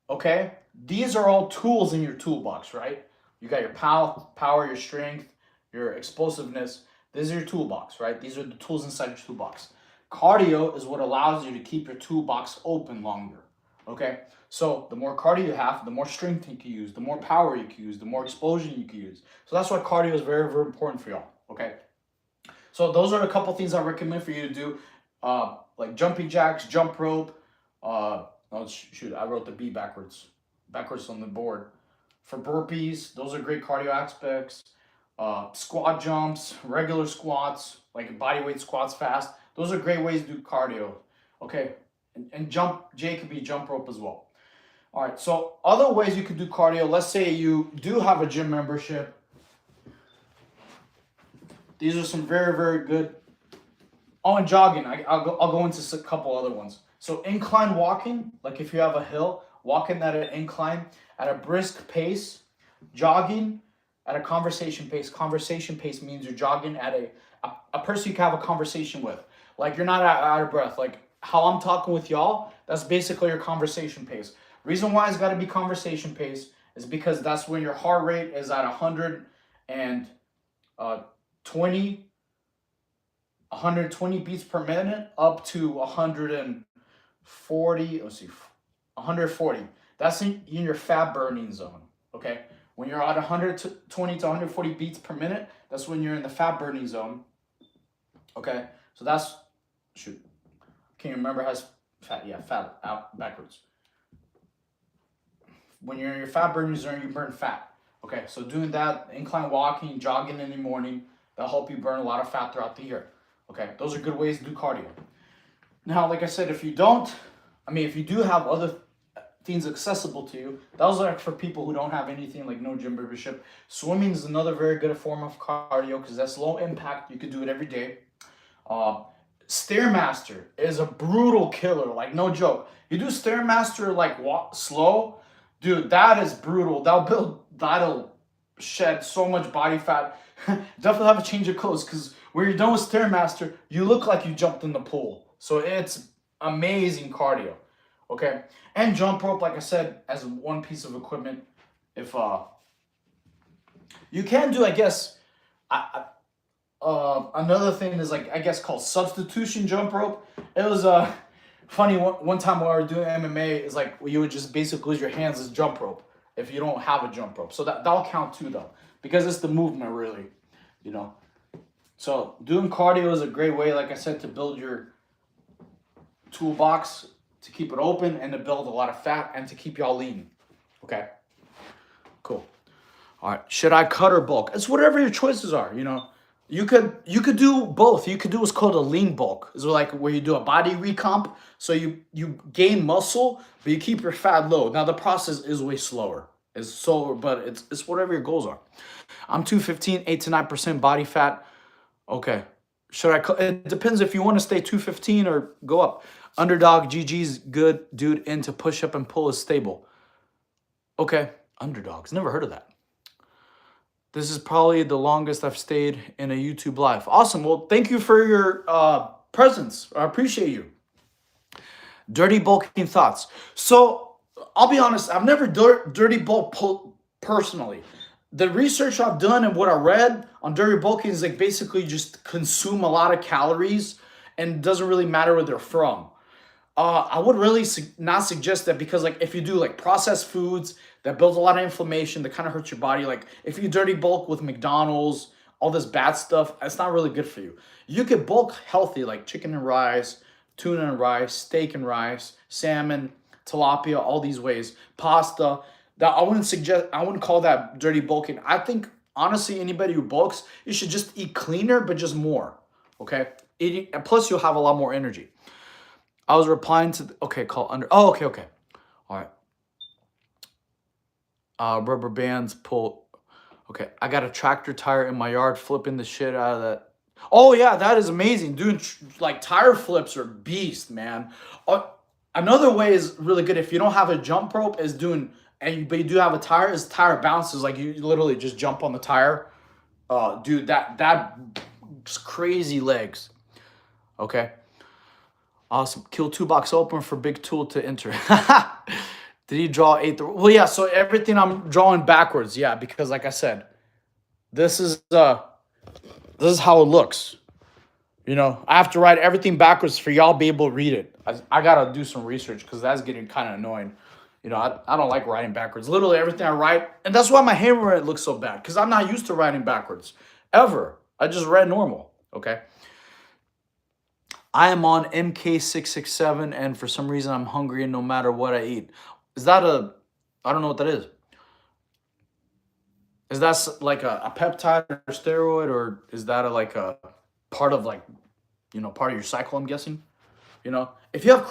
okay? These are all tools in your toolbox, right? You got your power, your strength, your explosiveness. These are your toolbox, right? These are the tools inside your toolbox. Cardio is what allows you to keep your toolbox open longer, okay? So the more cardio you have, the more strength you can use, the more power you can use, the more explosion you can use. So that's why cardio is very, very important for y'all, okay? So those are a couple things I recommend for you to do, like jumping jacks, jump rope. Oh shoot, I wrote the B backwards on the board. For burpees, those are great cardio aspects. Squat jumps, regular squats, like bodyweight squats fast. Those are great ways to do cardio. Okay, and J could be jump rope as well. All right, so other ways you could do cardio. Let's say you do have a gym membership. These are some very, very good. Oh, and jogging. I'll go into a couple other ones. So incline walking, like if you have a hill, walking at an incline at a brisk pace. Jogging at a conversation pace. Conversation pace means you're jogging at a person you can have a conversation with. Like you're not out of breath. Like how I'm talking with y'all, that's basically your conversation pace. Reason why it's got to be conversation pace is because that's when your heart rate is at 120 120 beats per minute up to 140. Let's see, 140. That's in your fat burning zone. Okay, when you're at 120 to 140 beats per minute, that's when you're in the fat burning zone. Okay, so that's shoot. Can you remember how fat? Yeah, fat out backwards. When you're in your fat burning zone, you burn fat. Okay, so doing that, incline walking, jogging in the morning, that'll help you burn a lot of fat throughout the year. Okay, those are good ways to do cardio. Now, like I said, if you do have other things accessible to you, those are for people who don't have anything like no gym membership. Swimming is another very good form of cardio because that's low impact. You could do it every day. Stairmaster is a brutal killer, like no joke. You do Stairmaster like walk slow, dude, that is brutal. That'll shed so much body fat. Definitely have a change of clothes because when you're done with Stairmaster, you look like you jumped in the pool. So it's amazing cardio. Okay, and jump rope, like I said, as one piece of equipment. If you can do, I guess, another thing is like I guess called substitution jump rope. It was funny one time while we were doing MMA. It's like you would just basically use your hands as jump rope if you don't have a jump rope. So that'll count too though, because it's the movement really, you know. So doing cardio is a great way, like I said, to build your toolbox, to keep it open, and to build a lot of fat, and to keep y'all lean. Okay, cool. All right, should I cut or bulk? It's whatever your choices are. You know, you could do both. You could do what's called a lean bulk. It's like where you do a body recomp, so you gain muscle, but you keep your fat low. Now the process is way slower. It's slower, but it's whatever your goals are. I'm 215, 8 to 9% body fat. Okay, should I cut? It depends if you want to stay 215 or go up. Underdog GG's good dude into push up and pull is stable. Okay, underdogs. Never heard of that. This is probably the longest I've stayed in a YouTube live. Awesome. Well, thank you for your presence. I appreciate you. Dirty bulking thoughts. So I'll be honest. I've never dirty bulk personally. The research I've done and what I read on dirty bulking is like basically just consume a lot of calories and it doesn't really matter where they're from. I would really not suggest that because like if you do like processed foods that builds a lot of inflammation that kind of hurts your body, like if you dirty bulk with McDonald's, all this bad stuff, it's not really good for you. You could bulk healthy like chicken and rice, tuna and rice, steak and rice, salmon, tilapia, all these ways, pasta. That I wouldn't call that dirty bulking. I think honestly anybody who bulks, you should just eat cleaner but just more. Okay? Plus you'll have a lot more energy. I was replying to call under. Oh, okay. All right. Rubber bands pull. Okay, I got a tractor tire in my yard, flipping the shit out of that. Oh yeah, that is amazing. Doing like tire flips are beast, man. Another way is really good if you don't have a jump rope is doing, but you do have a tire. Is tire bounces, like you literally just jump on the tire. Dude, that just crazy legs. Okay. Awesome. Kill 2 box open for big tool to enter. Did he draw 8? Well, yeah. So everything I'm drawing backwards. Yeah, because like I said, this is how it looks. You know, I have to write everything backwards for y'all be able to read it. I gotta do some research because that's getting kind of annoying. You know, I don't like writing backwards. Literally everything I write, and that's why my handwriting looks so bad because I'm not used to writing backwards ever. I just read normal. Okay. I am on MK667, and for some reason I'm hungry no matter what I eat. Is that I don't know what that is. Is that like a peptide or steroid, or is that like a part of like, you know, part of your cycle, I'm guessing? You know, if you have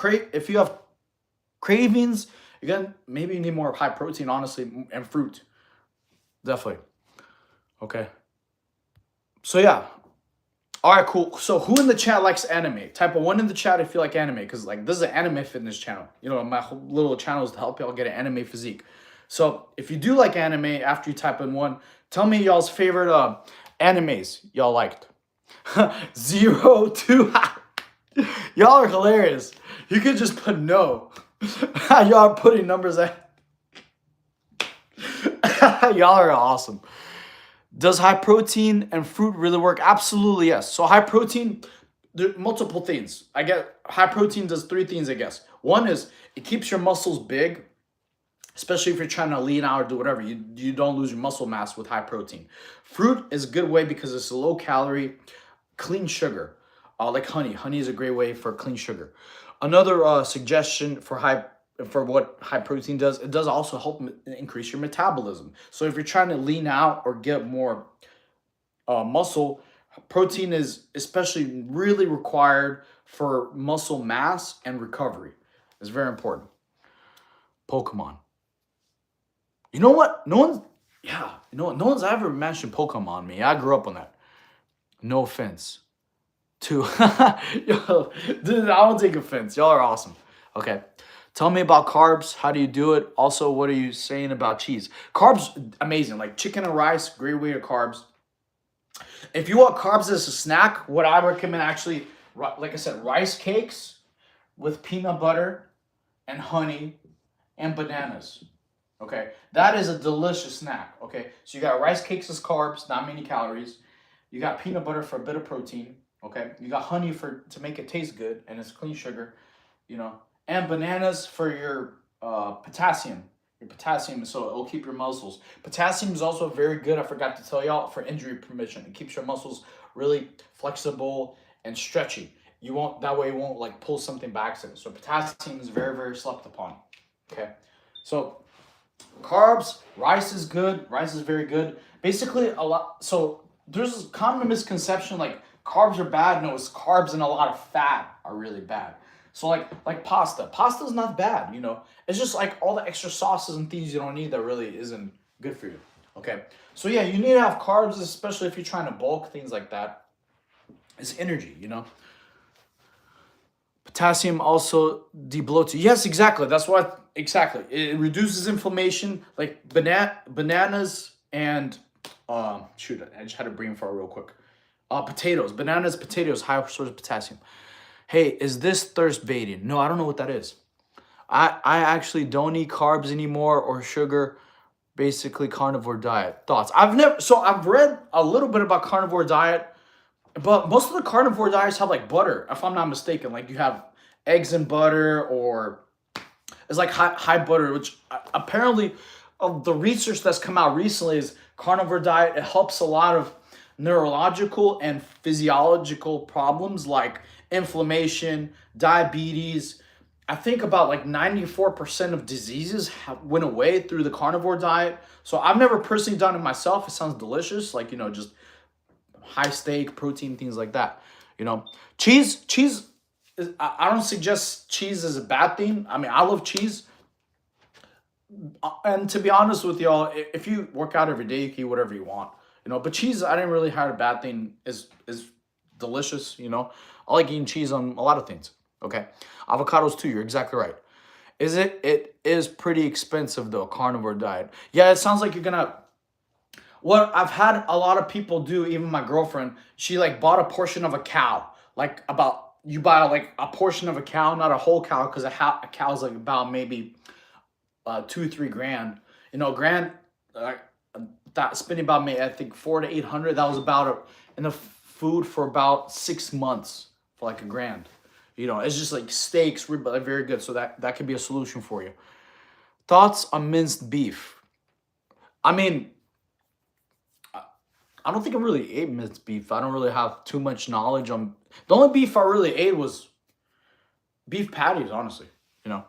cravings, again, maybe you need more high protein, honestly, and fruit. Definitely. Okay. So yeah. All right, cool. So who in the chat likes anime? Type a 1 in the chat if you like anime, because like this is an anime fitness channel. You know, my whole little channel is to help y'all get an anime physique. So if you do like anime, after you type in one, tell me y'all's favorite animes y'all liked. Zero to y'all are hilarious. You could just put no. Y'all are putting numbers at. Y'all are awesome. Does high protein and fruit really work? Absolutely yes. So high protein, there are multiple things. I get high protein does three things, I guess. One is it keeps your muscles big, especially if you're trying to lean out or do whatever. You don't lose your muscle mass with high protein. Fruit is a good way because it's a low calorie, clean sugar, like honey. Honey is a great way for clean sugar. Another suggestion for what high protein does, it does also help increase your metabolism. So if you're trying to lean out or get more muscle, protein is especially really required for muscle mass and recovery. It's very important. Pokemon. You know what? No one's yeah. You know what? No one's ever mentioned Pokemon me. I grew up on that. No offense to yo, dude, I don't take offense. Y'all are awesome. Okay. Tell me about carbs. How do you do it? Also, what are you saying about cheese? Carbs, amazing. Like chicken and rice, great way to carbs. If you want carbs as a snack, what I recommend actually, like I said, rice cakes with peanut butter and honey and bananas. Okay, that is a delicious snack. Okay, so you got rice cakes as carbs, not many calories. You got peanut butter for a bit of protein. Okay, you got honey for to make it taste good, and it's clean sugar. You know, and bananas for your potassium. Your potassium, so it'll keep your muscles. Potassium is also very good. I forgot to tell y'all for injury prevention. It keeps your muscles really flexible and stretchy. You won't that way you won't like pull something by accident. So potassium is very very slept upon. Okay, so carbs, rice is good. Rice is very good. Basically, a lot. So there's a common misconception like carbs are bad. No, it's carbs and a lot of fat are really bad. So like pasta. Pasta is not bad. You know, it's just like all the extra sauces and things you don't need that really isn't good for you. Okay. So yeah, you need to have carbs, especially if you're trying to bulk things like that. It's energy. You know. Potassium also debloats you. Yes, exactly. That's what exactly. It reduces inflammation. Like bananas and shoot, I just had a brain fart real quick. Potatoes, bananas, potatoes, high source of potassium. Hey, is this thirst baiting? No, I don't know what that is. I actually don't eat carbs anymore or sugar. Basically, carnivore diet. Thoughts? I've read a little bit about carnivore diet. But most of the carnivore diets have like butter, if I'm not mistaken. Like you have eggs and butter, or it's like high butter, which apparently of the research that's come out recently is carnivore diet. It helps a lot of neurological and physiological problems like inflammation, diabetes. I think about like 94% of diseases went away through the carnivore diet. So I've never personally done it myself. It sounds delicious, like just high steak, protein, things like that. Cheese. I don't suggest cheese is a bad thing. I mean, I love cheese, and to be honest with y'all, if you work out every day, you can eat whatever you want. But cheese, I didn't really have a bad thing. Is delicious. I like eating cheese on a lot of things. Okay, avocados too. You're exactly right. Is it? It is pretty expensive though. Carnivore diet. Yeah, it sounds like you're gonna what I've had a lot of people do, even my girlfriend, she like bought a portion of a cow. Like about you buy like a portion of a cow, not a whole cow, because a cow is like about maybe 2 3 grand. Grand that spending about me I think 400 to 800. That was about enough food for about 6 months for like a grand. It's just like steaks, rib, like very good. So that could be a solution for you. Thoughts on minced beef? I mean, I don't think I really ate minced beef. I don't really have too much knowledge on. The only beef I really ate was beef patties, honestly. You know,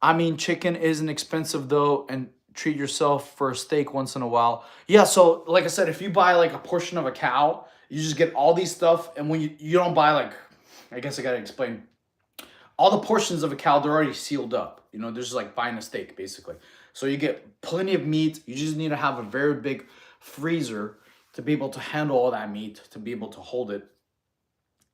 I mean, chicken isn't expensive though, and treat yourself for a steak once in a while. Yeah, so like I said, if you buy like a portion of a cow, you just get all these stuff, and when you don't buy like, I guess I gotta explain. All the portions of a cow, they're already sealed up. They're just like buying a steak basically. So you get plenty of meat. You just need to have a very big freezer to be able to handle all that meat, to be able to hold it.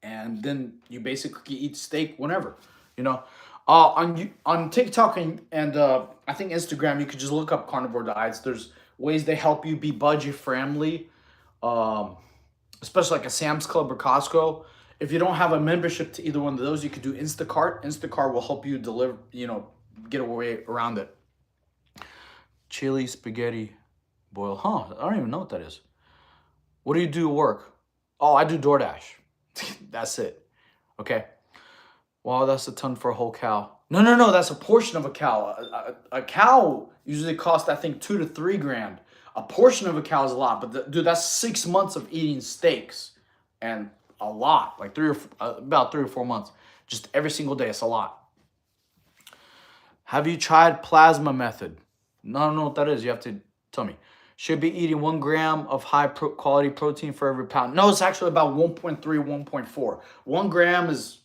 And then you basically eat steak whenever, you know. On TikTok and I think Instagram, you could just look up carnivore diets. There's ways they help you be budget friendly, um, especially like a Sam's Club or Costco. If you don't have a membership to either one of those, you could do Instacart. Instacart will help you deliver, get away around it. Chili spaghetti boil. Huh? I don't even know what that is. What do you do at work? Oh, I do DoorDash. That's it. Okay. Wow, that's a ton for a whole cow. No, no, no. That's a portion of a cow. A cow usually costs, I think, 2 to 3 grand. A portion of a cow is a lot, but dude, that's 6 months of eating steaks, and a lot, like about 3 or 4 months, just every single day. It's a lot. Have you tried plasma method? No, I don't know what that is. You have to tell me. Should be eating 1 gram of high quality protein for every pound. No, it's actually about 1.3, 1.4. 1 gram is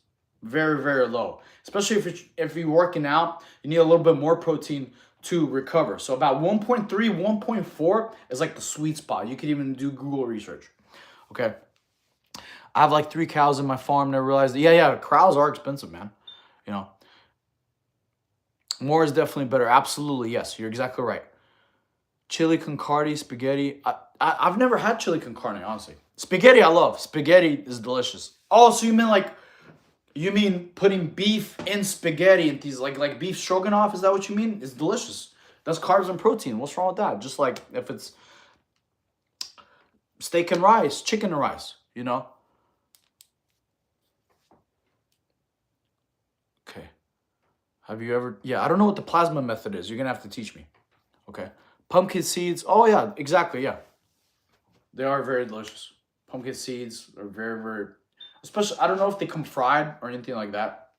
very, very low. Especially if you're working out, you need a little bit more protein to recover. So about 1.3, 1.4 is like the sweet spot. You could even do Google research. Okay. I have like 3 cows in my farm. Never realized that. Yeah, cows are expensive, man. You know, more is definitely better. Absolutely, yes. You're exactly right. Chili con carne, spaghetti. I've never had chili con carne, honestly. Spaghetti, I love. Spaghetti is delicious. Oh, so you mean putting beef in spaghetti and these like beef stroganoff? Is that what you mean? It's delicious. That's carbs and protein. What's wrong with that? Just like if it's steak and rice, chicken and rice, Okay. Have you ever? Yeah, I don't know what the plasma method is. You're gonna have to teach me. Okay. Pumpkin seeds. Oh yeah, exactly. Yeah, they are very delicious. Pumpkin seeds are very, very, especially. I don't know if they come fried or anything like that.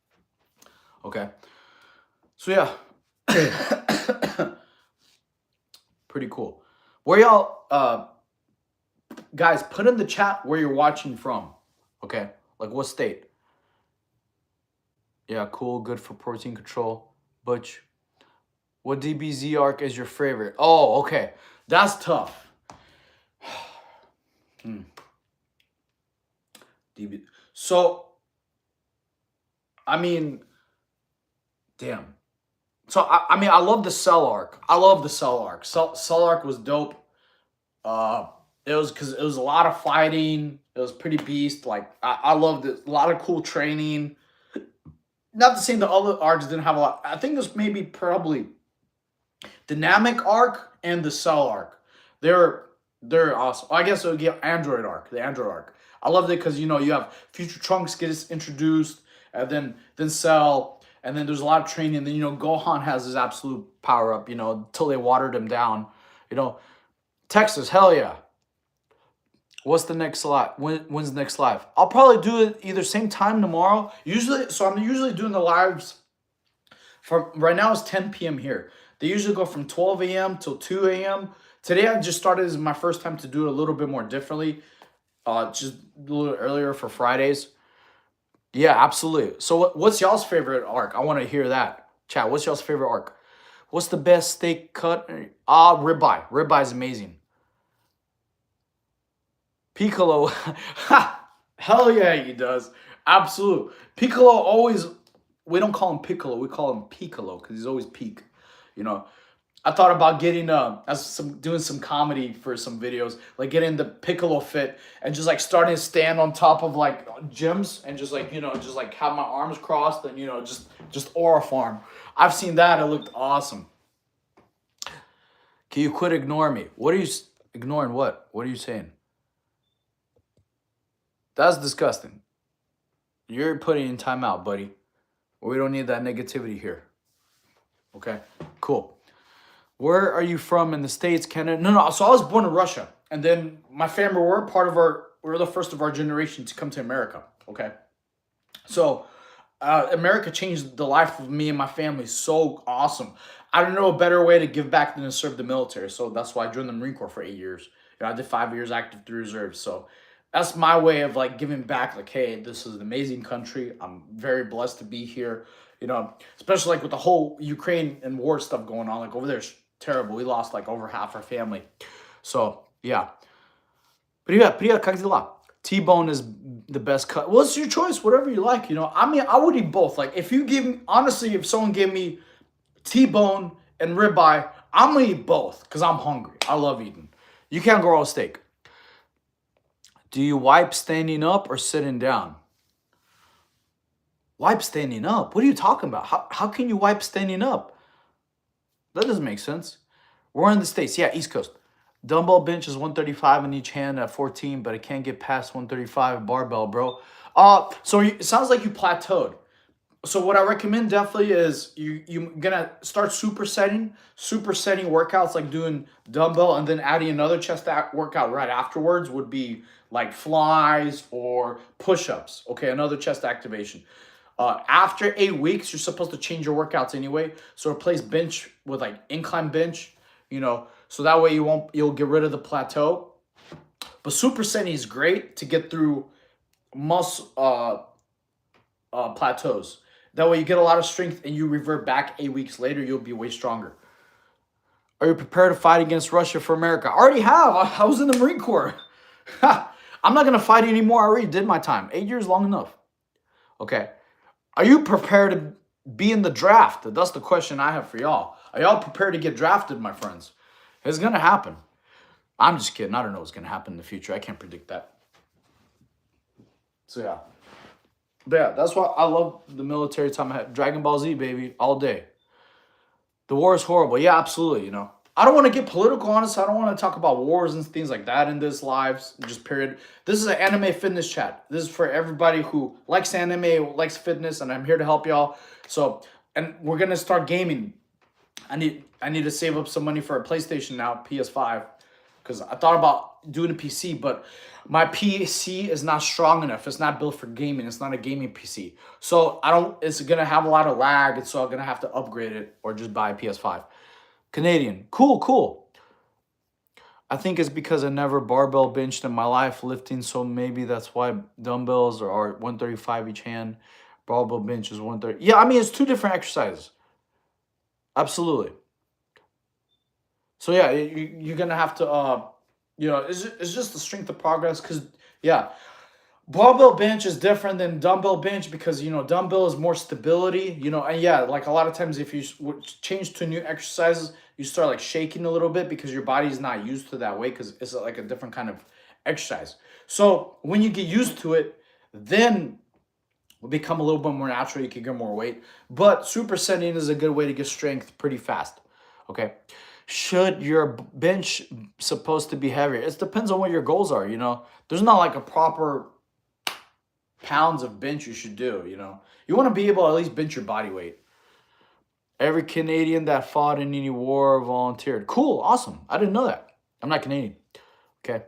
Okay. So yeah, pretty cool. Where y'all, guys, put in the chat where you're watching from. Okay, like what state? Yeah, cool. Good for protein control. Butch, what DBZ arc is your favorite? Oh, okay. That's tough. DB. So, I mean, damn. So, I mean, I love the Cell arc. I love the Cell arc. Cell arc was dope. Uh, it was because it was a lot of fighting. It was pretty beast. Like, I loved it. A lot of cool training. Not to say the other arcs didn't have a lot. I think this maybe probably Dynamic arc and the Cell arc. They're awesome. I guess it would get Android arc, the Android arc. I loved it because you have Future Trunks gets introduced, and then Cell, and then there's a lot of training. And then Gohan has his absolute power up. Until they watered him down. Texas, hell yeah. What's the next live? When's the next live? I'll probably do it either same time tomorrow. So I'm usually doing the lives from right now. It's 10 p.m. here. They usually go from 12 a.m. till 2 a.m. Today I just started. This is my first time to do it a little bit more differently. Just a little earlier for Fridays. Yeah, absolutely. So what's y'all's favorite arc? I want to hear that. Chat, what's y'all's favorite arc? What's the best steak cut? Ribeye. Ribeye is amazing. Piccolo. Hell yeah, he does. Absolute. Piccolo always, we don't call him Piccolo, we call him Piccolo because he's always peak. I thought about getting doing some comedy for some videos, like getting the Piccolo fit and just like starting to stand on top of like gyms and just like just like have my arms crossed and just aura farm. I've seen that. It looked awesome. Can you quit ignoring me? What are you ignoring? What? What are you saying? That's disgusting. You're putting in timeout, buddy. We don't need that negativity here. Okay, cool. Where are you from in the States, Canada? No. So I was born in Russia. And then my family, we're the first of our generation to come to America. Okay. So America changed the life of me and my family. So awesome. I don't know a better way to give back than to serve the military. So that's why I joined the Marine Corps for 8 years. I did 5 years active 3 reserves. So that's my way of like giving back. Like, hey, this is an amazing country. I'm very blessed to be here. Especially like with the whole Ukraine and war stuff going on. Like over there's terrible. We lost like over half our family. So yeah. Привет, как дела? T-bone is the best cut. Well, it's your choice, whatever you like. You know, I mean, I would eat both. Like, if you give me, honestly, if someone gave me T-bone and ribeye, I'm gonna eat both because I'm hungry. I love eating. You can't go raw steak. Do you wipe standing up or sitting down? Wipe standing up? What are you talking about? How can you wipe standing up? That doesn't make sense. We're in the States. Yeah, East Coast. Dumbbell bench is 135 in each hand at 14, but it can't get past 135 barbell, bro. So it sounds like you plateaued. So what I recommend definitely is you're gonna start supersetting workouts, like doing dumbbell and then adding another chest workout right afterwards would be like flies or push-ups. Okay, another chest activation. After 8 weeks, you're supposed to change your workouts anyway. So replace bench with like incline bench, you know, so that way you'll get rid of the plateau. But supersetting is great to get through muscle plateaus. That way you get a lot of strength and you revert back 8 weeks later, you'll be way stronger. Are you prepared to fight against Russia for America? I already have. I was in the Marine Corps. I'm not going to fight anymore. I already did my time. 8 years, long enough. Okay. Are you prepared to be in the draft? That's the question I have for y'all. Are y'all prepared to get drafted, my friends? It's going to happen. I'm just kidding. I don't know what's going to happen in the future. I can't predict that. So, yeah. But yeah, that's why I love the military time. I had Dragon Ball Z, baby, all day. The war is horrible. Yeah, absolutely, you know. I don't want to get political, honestly. I don't want to talk about wars and things like that in this lives, just period. This is an anime fitness chat. This is for everybody who likes anime, likes fitness, and I'm here to help y'all. So, and we're going to start gaming. I need to save up some money for a PlayStation now, PS5, because I thought about doing a PC, but my PC is not strong enough. It's not built for gaming. It's not a gaming PC. So it's going to have a lot of lag, and so I'm going to have to upgrade it or just buy a PS5. Canadian. Cool. I think it's because I never barbell benched in my life lifting, so maybe that's why dumbbells are 135 each hand. Barbell bench is 130. Yeah, I mean, it's two different exercises. Absolutely. So yeah, you're gonna have to, it's just the strength of progress. Cause yeah, barbell bench is different than dumbbell bench because dumbbell is more stability. And yeah, like a lot of times if you change to new exercises, you start like shaking a little bit because your body's not used to that way because it's like a different kind of exercise. So when you get used to it, then will become a little bit more natural. You can get more weight, but supersetting is a good way to get strength pretty fast. Okay. Should your bench supposed to be heavier? It depends on what your goals are. There's not like a proper pounds of bench you should do. You want to be able to at least bench your body weight. Every Canadian that fought in any war volunteered. Cool. Awesome. I didn't know that. I'm not Canadian. Okay.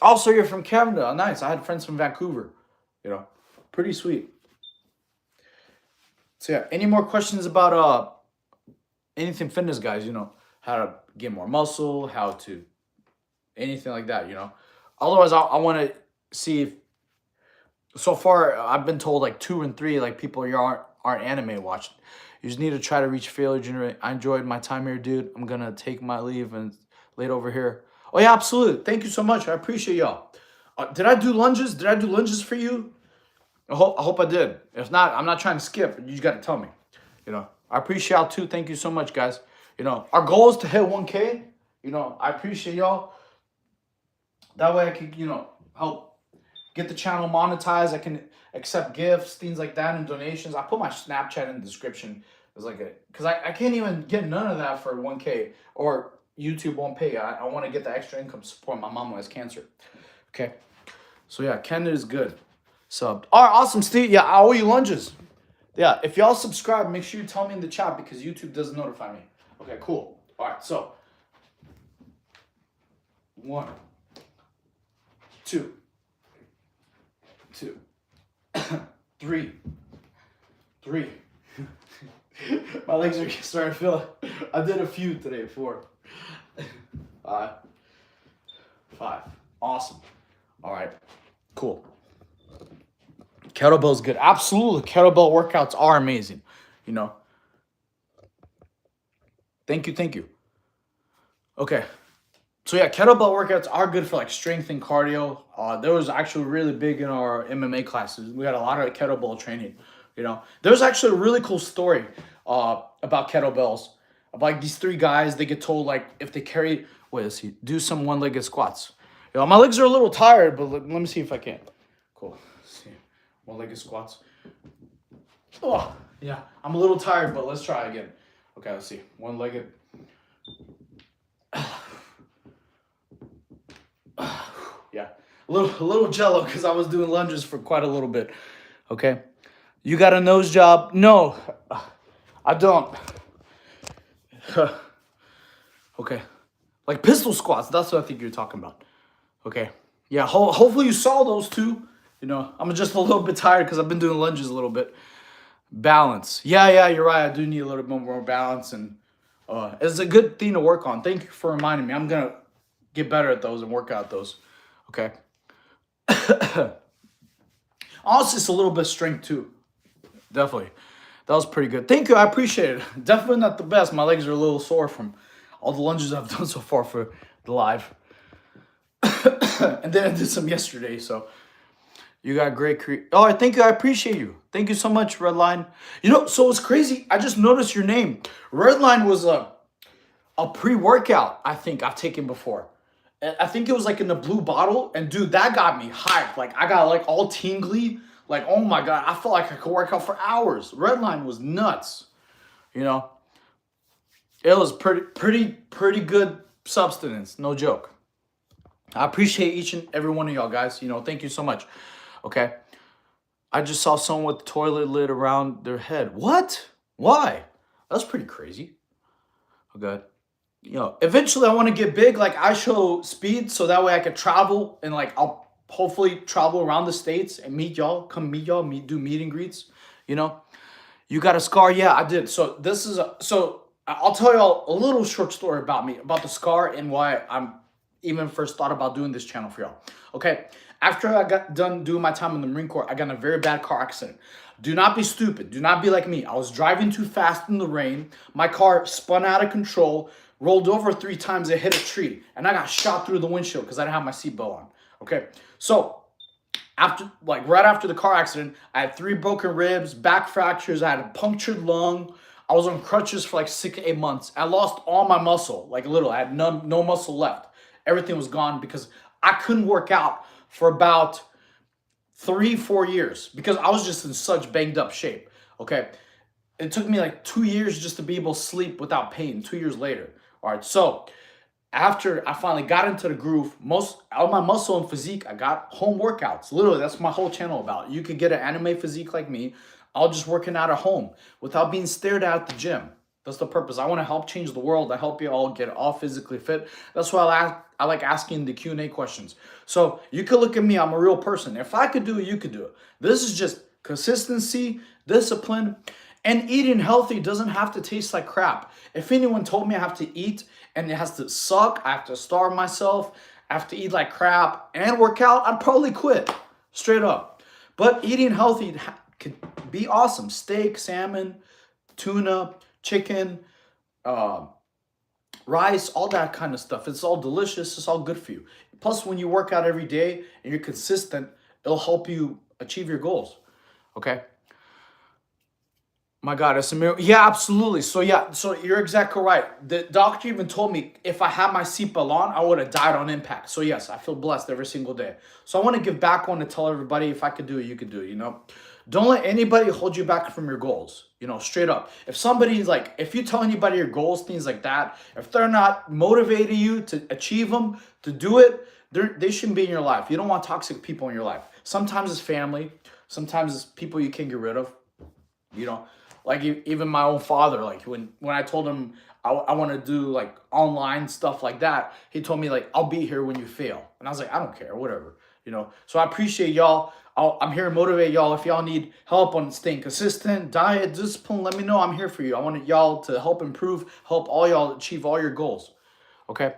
Also, you're from Canada. Oh, nice. I had friends from Vancouver. Pretty sweet. So yeah, any more questions about anything fitness, guys? How to get more muscle, how to anything like that. Otherwise, I want to see if so far I've been told like 2 and 3 like people aren't anime watching. You just need to try to reach failure generate. I enjoyed my time here, dude. I'm gonna take my leave and lay over here. Oh yeah, absolutely. Thank you so much. I appreciate y'all. Did I do lunges? Did I do lunges for you? I hope I did. If not, I'm not trying to skip. You just got to tell me. I appreciate y'all too. Thank you so much, guys. Our goal is to hit 1K. I appreciate y'all. That way I can, help get the channel monetized. I can accept gifts, things like that, and donations. I put my Snapchat in the description. It's like because I can't even get none of that for 1K, or YouTube won't pay. I want to get the extra income to support my mom who has cancer. Okay. So yeah, Canada is good. Subbed. All right, awesome, Steve. Yeah, I owe you lunges. Yeah, if y'all subscribe, make sure you tell me in the chat because YouTube doesn't notify me. Okay, cool. All right, so 1, 2, 3. My legs are starting to feel. I did a few today. 4, 5. Awesome. All right, cool. Kettlebell's good. Absolutely. Kettlebell workouts are amazing. Thank you. Okay. So yeah, kettlebell workouts are good for like strength and cardio. There was actually really big in our MMA classes. We had a lot of kettlebell training. There's actually a really cool story about kettlebells. Of like these three guys, they get told like if they carry, wait, let's see, do some one-legged squats. My legs are a little tired, but let me see if I can. Cool. Let's see, one-legged squats. Oh yeah, I'm a little tired, but let's try again. Okay, let's see, one-legged. Yeah, a little jello because I was doing lunges for quite a little bit. Okay, you got a nose job? No, I don't. Okay, like pistol squats. That's what I think you're talking about. Okay, yeah. Hopefully you saw those two. I'm just a little bit tired because I've been doing lunges a little bit. Balance. Yeah, you're right. I do need a little bit more balance, and it's a good thing to work on. Thank you for reminding me. I'm gonna get better at those and work out those. Okay. Also, it's a little bit of strength too. Definitely. That was pretty good. Thank you. I appreciate it. Definitely not the best. My legs are a little sore from all the lunges I've done so far for the live. And then I did some yesterday. So you got great. Oh, thank you. I appreciate you. Thank you so much, Redline. So it's crazy. I just noticed your name. Redline was a pre-workout I think I've taken before. I think it was like in the blue bottle, and dude, that got me hyped. Like I got like all tingly. Like, oh my god, I felt like I could work out for hours. Redline was nuts. It was pretty good substance, no joke. I appreciate each and every one of y'all guys. Thank you so much. Okay. I just saw someone with the toilet lid around their head. What? Why? That's pretty crazy. Okay. Eventually I want to get big. Like I show speed so that way I could travel and like I'll hopefully travel around the States and meet y'all, do meet and greets. You got a scar? Yeah, I did. So I'll tell y'all a little short story about me, about the scar and why I'm even first thought about doing this channel for y'all. Okay. After I got done doing my time in the Marine Corps, I got in a very bad car accident. Do not be stupid. Do not be like me. I was driving too fast in the rain. My car spun out of control, rolled over 3 times, it hit a tree, and I got shot through the windshield because I didn't have my seatbelt on. Okay, so right after the car accident, I had 3 broken ribs, back fractures, I had a punctured lung. I was on crutches for like 6 to 8 months. I lost all my muscle, like literally, I had no muscle left. Everything was gone because I couldn't work out for about 3-4 years because I was just in such banged up shape. Okay, it took me like 2 years just to be able to sleep without pain. 2 years later. All right, so after I finally got into the groove, most of my muscle and physique, I got home workouts. Literally, that's my whole channel about. You could get an anime physique like me, all just working out at home without being stared at the gym. That's the purpose. I want to help change the world. I help you all get all physically fit. That's why I like asking the Q&A questions. So you could look at me. I'm a real person. If I could do it, you could do it. This is just consistency, discipline, and eating healthy doesn't have to taste like crap. If anyone told me I have to eat and it has to suck, I have to starve myself, I have to eat like crap and work out, I'd probably quit. Straight up. But eating healthy could be awesome. Steak, salmon, tuna, chicken, rice, all that kind of stuff. It's all delicious. It's all good for you. Plus, when you work out every day and you're consistent, it'll help you achieve your goals. Okay? My God, it's a miracle. Yeah, absolutely. So you're exactly right. The doctor even told me if I had my seatbelt on, I would have died on impact. So yes, I feel blessed every single day. So I want to give back. I want to tell everybody, if I could do it, you could do it, Don't let anybody hold you back from your goals, straight up. If somebody's like, if you tell anybody your goals, things like that, if they're not motivating you to achieve them, to do it, they shouldn't be in your life. You don't want toxic people in your life. Sometimes it's family. Sometimes it's people you can't get rid of, Like even my own father, like when I told him I want to do like online stuff like that, he told me like, I'll be here when you fail. And I was like, I don't care, whatever, So I appreciate y'all. I'm here to motivate y'all. If y'all need help on staying consistent, diet, discipline, let me know. I'm here for you. I want y'all to help help all y'all achieve all your goals. Okay.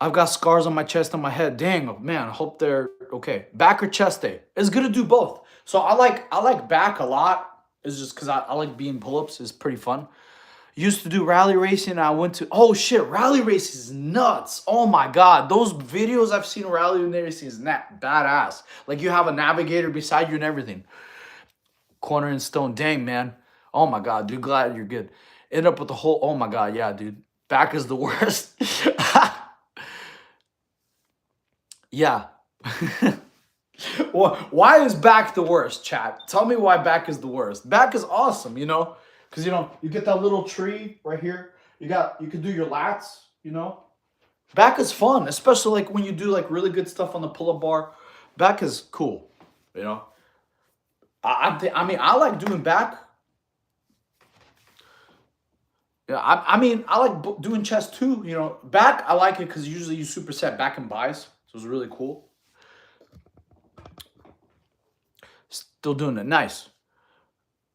I've got scars on my chest and my head. Dang, man, I hope they're okay. Back or chest day? It's good to do both. So I like back a lot. It's just because I like being pull-ups. It's pretty fun. Used to do rally racing. I went to, oh shit, rally racing is nuts. Oh my God. Those videos I've seen rally racing is badass. Like you have a navigator beside you and everything. Corner and stone. Dang, man. Oh my God, dude. Glad you're good. End up with the whole, oh my God. Yeah, dude. Back is the worst. Yeah. Well, why is back the worst, chat? Tell me why back is the worst. Back is awesome, you know? Because, you know, you get that little tree right here. You can do your lats, you know? Back is fun, especially like when you do like really good stuff on the pull-up bar. Back is cool, you know? I mean, I like doing back. Yeah, I mean, I like doing chest too, you know? Back, I like it because usually you superset back and buys. So it's really cool. Still doing it. Nice.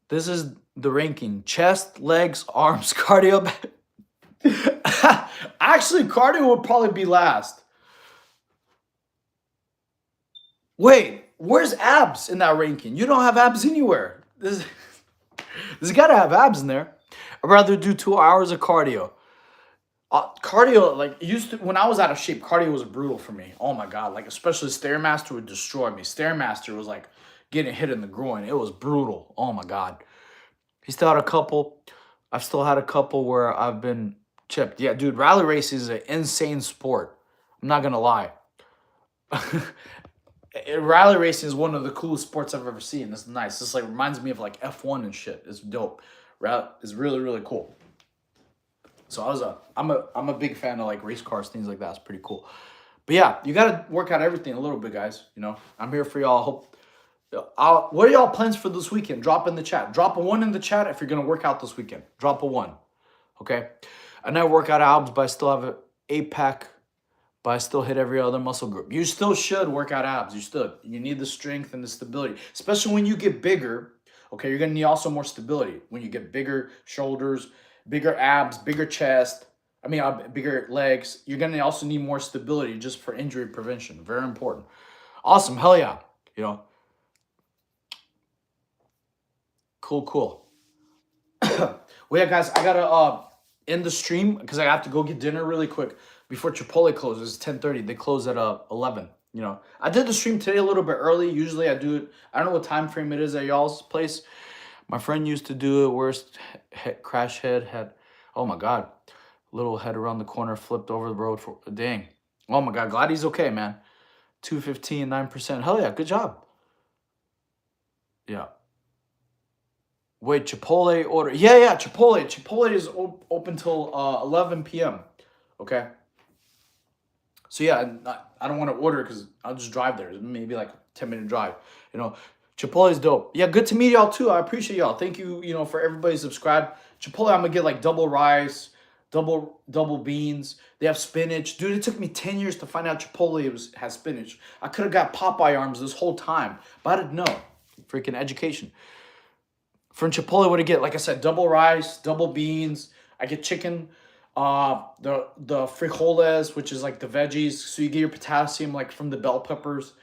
This is the ranking. Chest, legs, arms, cardio. Actually, cardio would probably be last. Wait, where's abs in that ranking? You don't have abs anywhere. This got to have abs in there. I'd rather do 2 hours of cardio. Cardio, like used to when I was out of shape, cardio was brutal for me. Oh my God, like especially Stairmaster would destroy me. Stairmaster was like getting hit in the groin. It was brutal. Oh my God. He still had a couple. I've still had a couple where I've been chipped. Yeah, dude, rally race is an insane sport. I'm not gonna lie. Rally racing is one of the coolest sports I've ever seen. It's nice. This like reminds me of like F1 and shit. It's dope. It's really, really cool. So I'm a big fan of like race cars, things like that. It's pretty cool. But yeah, you gotta work out everything a little bit, guys. You know, I'm here for y'all. Hope. What are y'all plans for this weekend? Drop in the chat. Drop a 1 in the chat if you're gonna work out this weekend. Drop a 1. Okay. I never work out abs, but I still have an 8-pack. But I still hit every other muscle group. You still should work out abs. You need the strength and the stability, especially when you get bigger. Okay, you're gonna need also more stability when you get bigger shoulders, bigger abs, bigger chest. I mean, bigger legs. You're gonna also need more stability just for injury prevention. Very important. Awesome. Hell yeah. You know. Cool. Well, yeah, guys, I gotta end the stream because I have to go get dinner really quick before Chipotle closes. It's 10:30. They close at 11. You know, I did the stream today a little bit early. Usually I do it. I don't know what time frame it is at y'all's place. My friend used to do it. Worst crash head had. Oh my God, little head around the corner, flipped over the road for dang. Oh my God, glad he's okay, man. 215, 9%. Hell yeah, good job. Yeah. Wait, Chipotle order. Yeah, Chipotle. Chipotle is open till 11 p.m. Okay. So yeah, I don't want to order because I'll just drive there. It's maybe like a 10-minute drive. You know, Chipotle is dope. Yeah, good to meet y'all too. I appreciate y'all. Thank you, you know, for everybody subscribed. Chipotle, I'm gonna get like double rice, double beans. They have spinach. Dude, it took me 10 years to find out Chipotle has spinach. I could have got Popeye arms this whole time, but I didn't know. Freaking education. From Chipotle, what do I get? Like I said, double rice, double beans. I get chicken, the frijoles, which is like the veggies. So you get your potassium like from the bell peppers,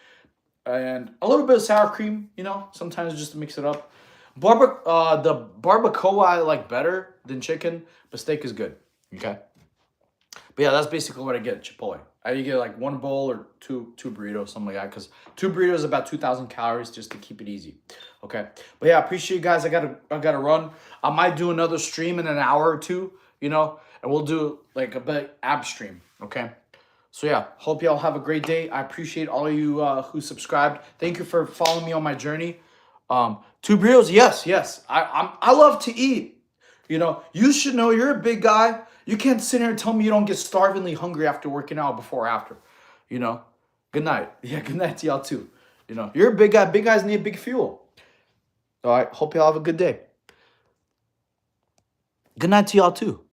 and a little bit of sour cream. You know, sometimes just to mix it up. The barbacoa I like better than chicken, but steak is good. Okay. But yeah, that's basically what I get at Chipotle. You get like 1 bowl or two burritos, something like that. Because 2 burritos is about 2,000 calories just to keep it easy. Okay. But yeah, I appreciate you guys. I gotta run. I might do another stream in an hour or two, you know, and we'll do like a bit ab stream. Okay. So yeah, hope y'all have a great day. I appreciate all of you who subscribed. Thank you for following me on my journey. 2 burritos, yes. I love to eat. You know, you should know you're a big guy. You can't sit here and tell me you don't get starvingly hungry after working out before or after. You know, good night. Yeah, good night to y'all too. You know, you're a big guy. Big guys need big fuel. All right, hope y'all have a good day. Good night to y'all too.